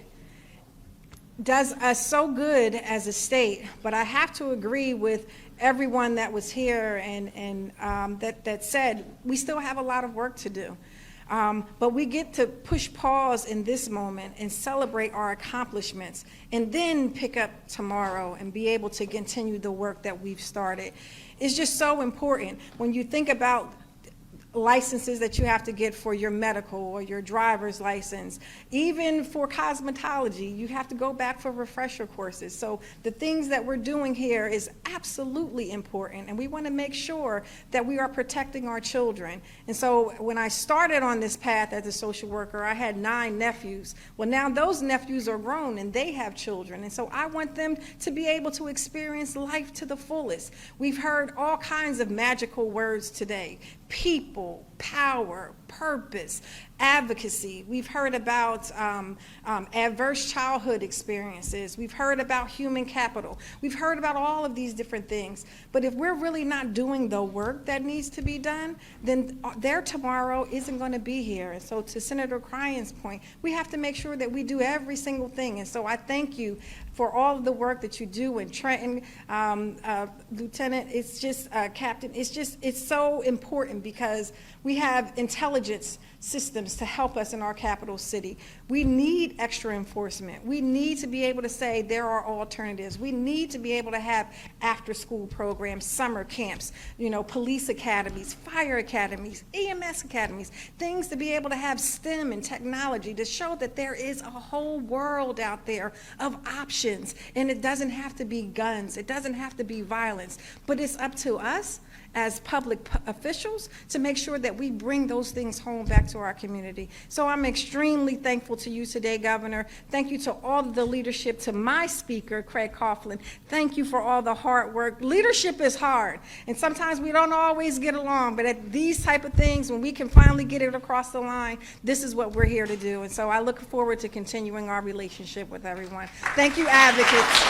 does us so good as a state, but I have to agree with everyone that was here and that said we still have a lot of work to do. But we get to push pause in this moment and celebrate our accomplishments and then pick up tomorrow and be able to continue the work that we've started. It's just so important when you think about licenses that you have to get for your medical or your driver's license. Even for cosmetology, you have to go back for refresher courses. So the things that we're doing here is absolutely important, and we want to make sure that we are protecting our children. And so when I started on this path as a social worker, I had 9 nephews. Well, now those nephews are grown and they have children, and so I want them to be able to experience life to the fullest. We've heard all kinds of magical words today: people, power, purpose, advocacy. We've heard about adverse childhood experiences. We've heard about human capital. We've heard about all of these different things. But if we're really not doing the work that needs to be done, then their tomorrow isn't going to be here. And so to Senator Cryan's point, we have to make sure that we do every single thing. And so I thank you for all of the work that you do. And Trenton, Lieutenant, it's just, Captain, it's so important because we have intelligence systems to help us in our capital city. We need extra enforcement. We need to be able to say there are alternatives. We need to be able to have after-school programs, summer camps, police academies, fire academies, EMS academies, things to be able to have STEM and technology to show that there is a whole world out there of options. And it doesn't have to be guns. It doesn't have to be violence. But it's up to us as public officials to make sure that we bring those things home back to our community. So I'm extremely thankful to you today, Governor. Thank you to all of the leadership, to my speaker, Craig Coughlin. Thank you for all the hard work. Leadership is hard, and sometimes we don't always get along, but at these type of things, when we can finally get it across the line, this is what we're here to do. And so I look forward to continuing our relationship with everyone. Thank you, advocates.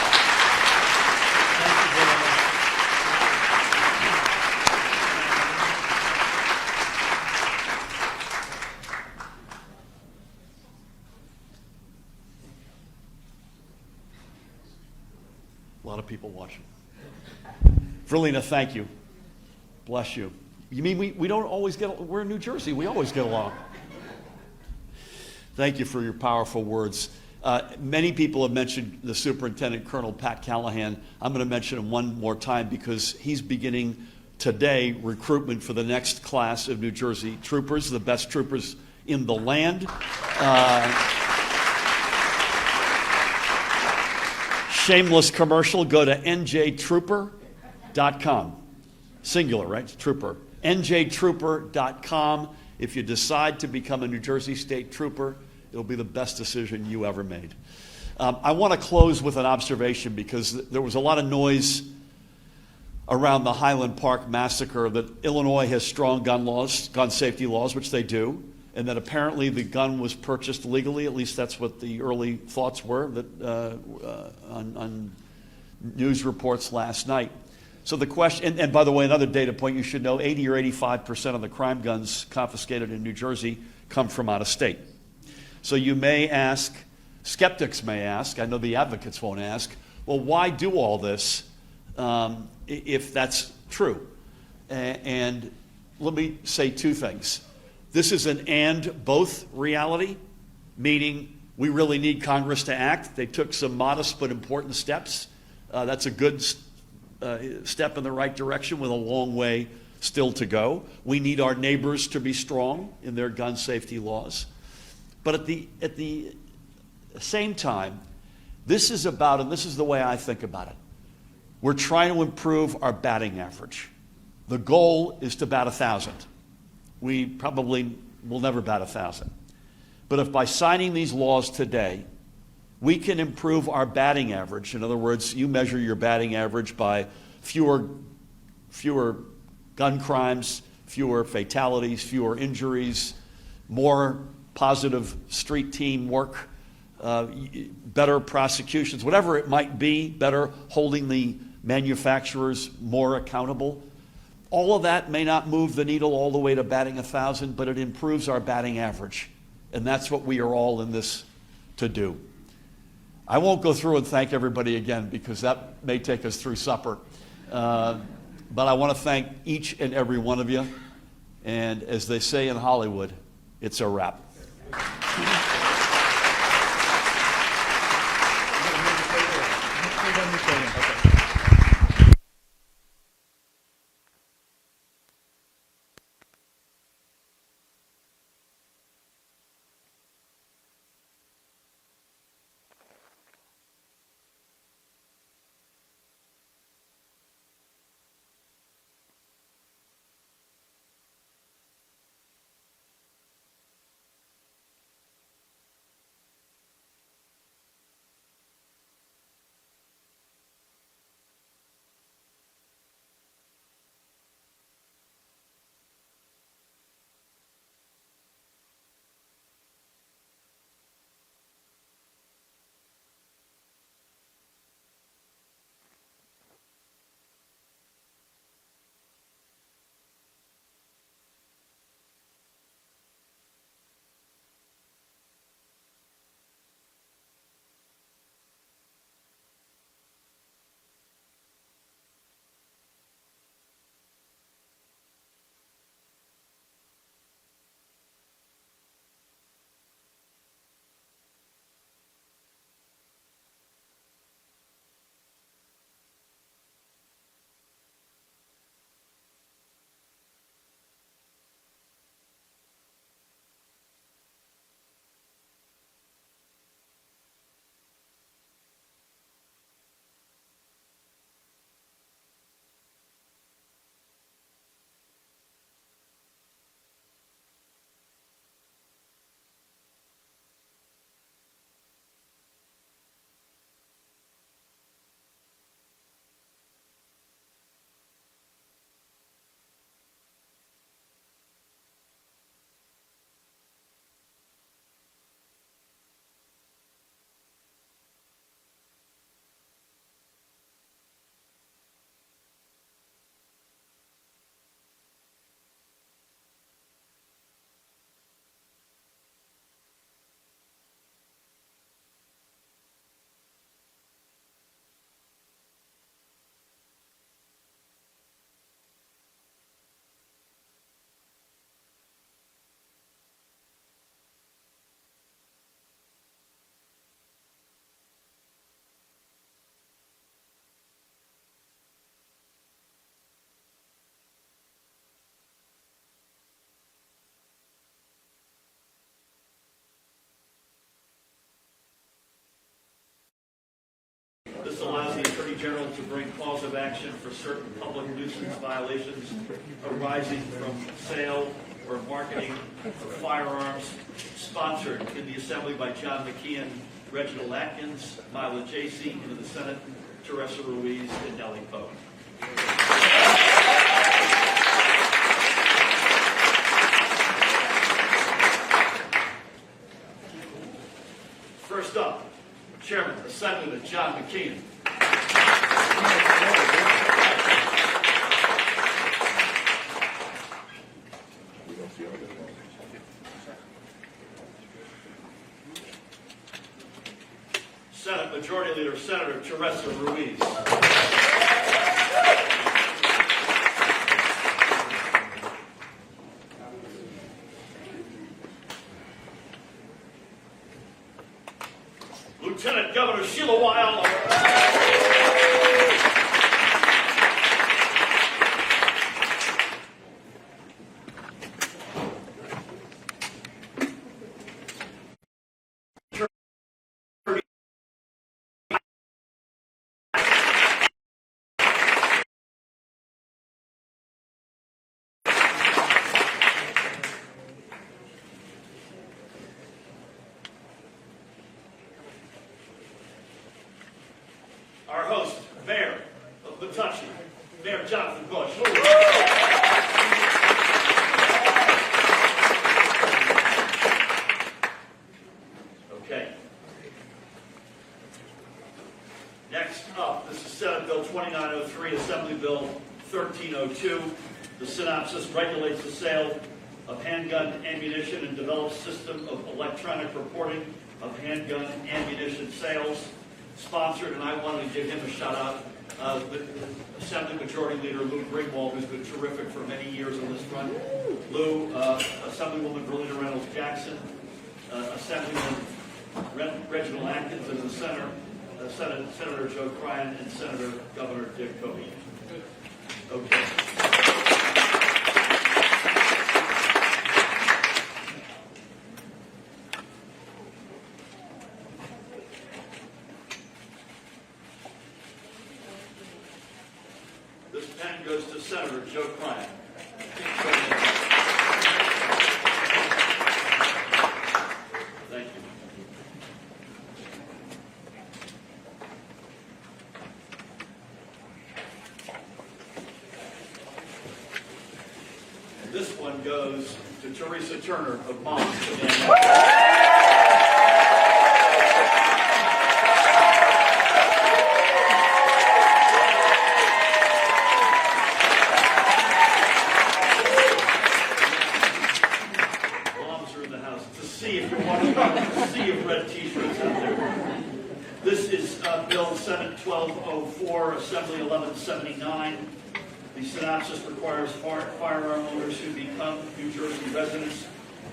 A lot of people watching. Verlina, thank you. Bless you. You mean we don't always we're in New Jersey, we always get along. Thank you for your powerful words. Many people have mentioned the Superintendent, Colonel Pat Callahan. I'm going to mention him one more time because he's beginning today recruitment for the next class of New Jersey troopers, the best troopers in the land. Shameless commercial, go to njtrooper.com. Singular, right? Trooper. njtrooper.com. If you decide to become a New Jersey State Trooper, it'll be the best decision you ever made. I want to close with an observation because there was a lot of noise around the Highland Park massacre that Illinois has strong gun laws, gun safety laws, which they do, and that apparently the gun was purchased legally. At least that's what the early thoughts were that on news reports last night. So the question, and by the way, another data point you should know, 80 or 85% of the crime guns confiscated in New Jersey come from out of state. So you may ask, skeptics may ask, I know the advocates won't ask, well, why do all this if that's true? And let me say 2 things. This is an and both reality, meaning we really need Congress to act. They took some modest but important steps. That's a good step in the right direction with a long way still to go. We need our neighbors to be strong in their gun safety laws. But at the same time, this is about, and this is the way I think about it, we're trying to improve our batting average. The goal is to bat 1,000. We probably will never bat 1,000. But if by signing these laws today, we can improve our batting average, in other words, you measure your batting average by fewer gun crimes, fewer fatalities, fewer injuries, more positive street team work, better prosecutions, whatever it might be, better holding the manufacturers more accountable. All of that may not move the needle all the way to batting 1,000, but it improves our batting average. And that's what we are all in this to do. I won't go through and thank everybody again because that may take us through supper. But I want to thank each and every one of you. And as they say in Hollywood, it's a wrap. This allows the Attorney General to bring cause of action for certain public nuisance violations arising from sale or marketing of firearms, sponsored in the Assembly by John McKeon, Reginald Atkins, Mila Jacey, and in the Senate, Teresa Ruiz and Nellie Pope. First up, Chairman of the Senate, John McKeon. Senate Majority Leader, Senator Teresa Ruiz. Lieutenant Governor Sheila Weil. Our host, Mayor of Metuchen, Mayor Jonathan Bush. Okay. Next up, this is Senate Bill 2903, Assembly Bill 1302. The synopsis regulates the sale of handgun ammunition and develops a system of electronic reporting of handgun ammunition sales. Sponsored, and I wanted to give him a shout out, The Assembly Majority Leader Lou Greenwald, who's been terrific for many years on this front. Lou, Assemblywoman Berlina Reynolds Jackson, Assemblyman Reginald Atkins, and the Senator Joe Cryan, and Senator Governor Dick Cody. Okay. This pen goes to Senator Joe Cryan. Thank you. And this one goes to Teresa Turner of Moms. This is Bill Senate 1204, Assembly 1179. The synopsis requires firearm owners who become New Jersey residents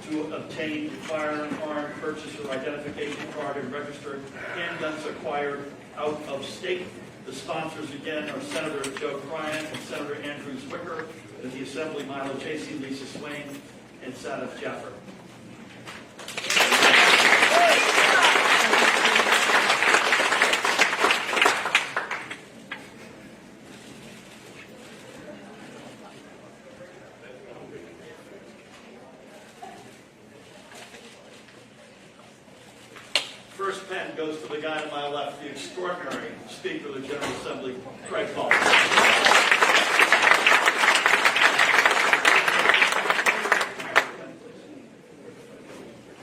to obtain firearm purchase or identification card and registered handguns acquired out of state. The sponsors again are Senator Joe Cryan and Senator Andrew Zwicker, and the Assembly Milo J.C., Lisa Swain, and Sadaf Jaffer. First pen goes to the guy to my left, the extraordinary Speaker of the General Assembly, Craig Paul.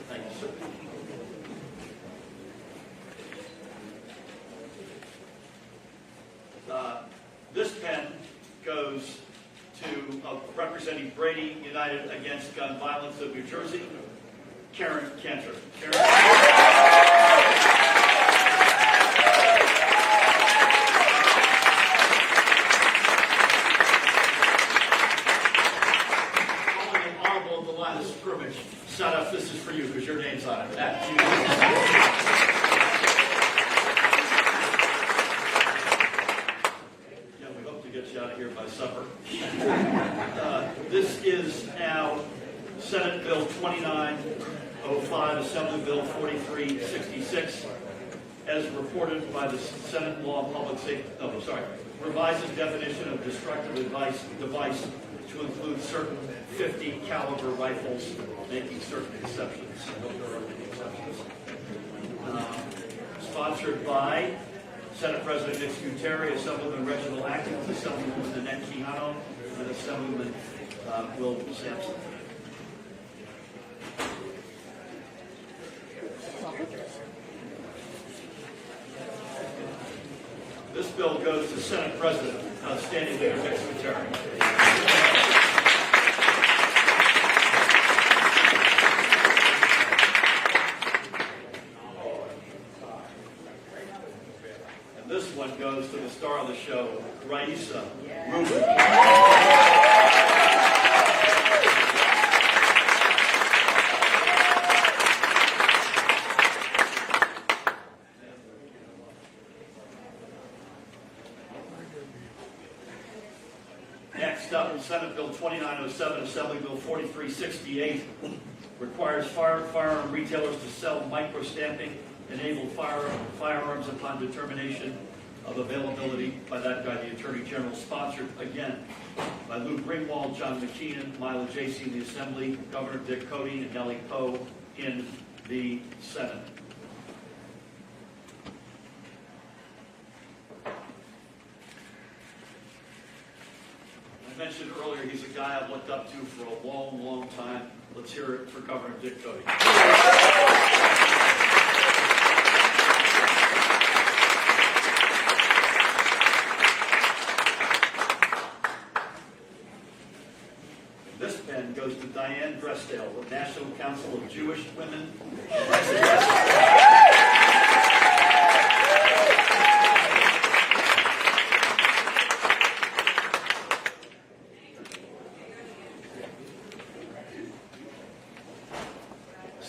Thank you, sir. This pen goes to representing Brady United Against Gun Violence of New Jersey, Karen Cantor. Sadaf, this is for you because your name's on it. Yeah, we hope to get you out of here by supper. This is now Senate Bill 2905, Assembly Bill 4366, as reported by the Senate Law and Public Safety. Oh, sorry. Revises definition of destructive device to include certain 50 caliber rifles, making certain exceptions. I hope there are any exceptions. Sponsored by Senate President Nick Scuteri, Assemblyman Reginald Atkins, Assemblywoman Annette Quijano, and Assemblyman Will Sampson. This bill goes to Senate President, Standing Leader Nick Scuteri. This one goes to the star of the show, Raisa Rubin. Next up, Senate Bill 2907, Assembly Bill 4368, requires firearm retailers to sell microstamping enabled firearms upon determination of availability by that guy, the Attorney General, sponsored again by Lou Greenwald, John McKeenan, Milo J.C. in the Assembly, Governor Dick Cody, and Nellie Poe in the Senate. I mentioned earlier he's a guy I've looked up to for a long, long time. Let's hear it for Governor Dick Cody. This pen goes to Diane Dressdale, the National Council of Jewish Women.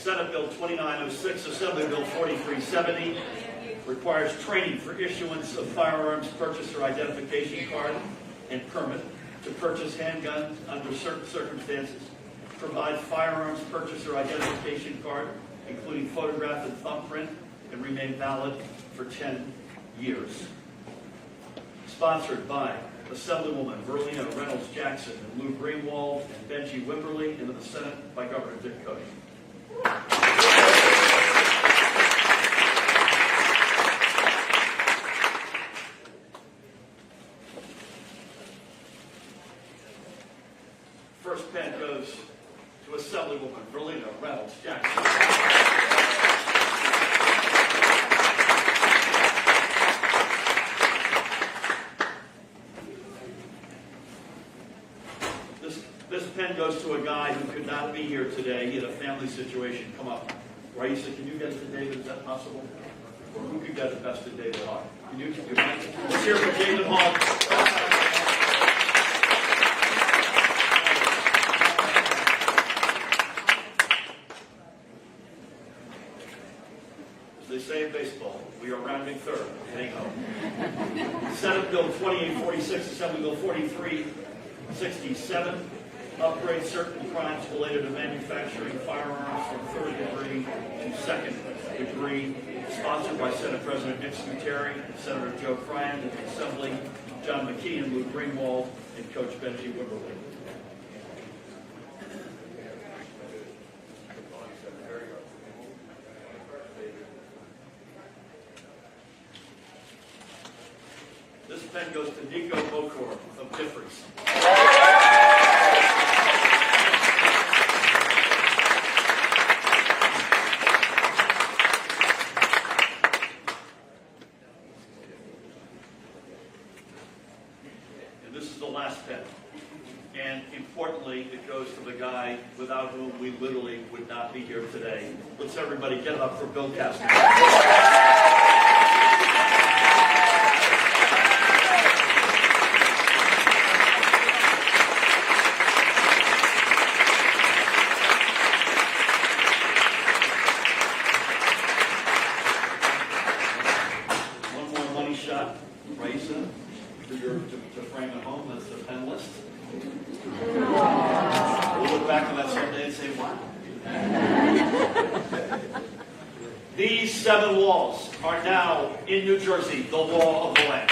Senate Bill 2906, Assembly Bill 4370, requires training for issuance of firearms purchaser identification card and permit to purchase handguns under certain circumstances, provide firearms purchaser identification card, including photograph and thumbprint, and remain valid for 10 years. Sponsored by Assemblywoman Verlina Reynolds Jackson and Lou Greenwald and Benji Wimberly, into the Senate by Governor Dick Cody. First pen goes to Assemblywoman Verlina Reynolds Jackson. This pen goes to a guy who could not be here today. He had a family situation come up. Raisa, can you get it to David? Is that possible? Or who could get the best to David Hogg? Can you? Let's hear for David Hogg. They say in baseball, we are rounding third, heading home. Senate Bill 2846, Assembly Bill 4367, upgrade certain crimes related to manufacturing firearms from third degree to second degree, sponsored by Senate President Nick Scuteri, Senator Joe Cryan, and the Assembly, John McKeon, Lou Greenwald, and Coach Benji Wimberly. This pen goes to Nico Bokor of Differs. And this is the last pen. And importantly, it goes to the guy without whom we literally would not be here today. Let's everybody get it up for Bill Castro. Raisa, to frame at home, that's the pen list. We'll look back on that someday and say, wow. These 7 walls are now, in New Jersey, the law of the land.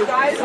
Guys,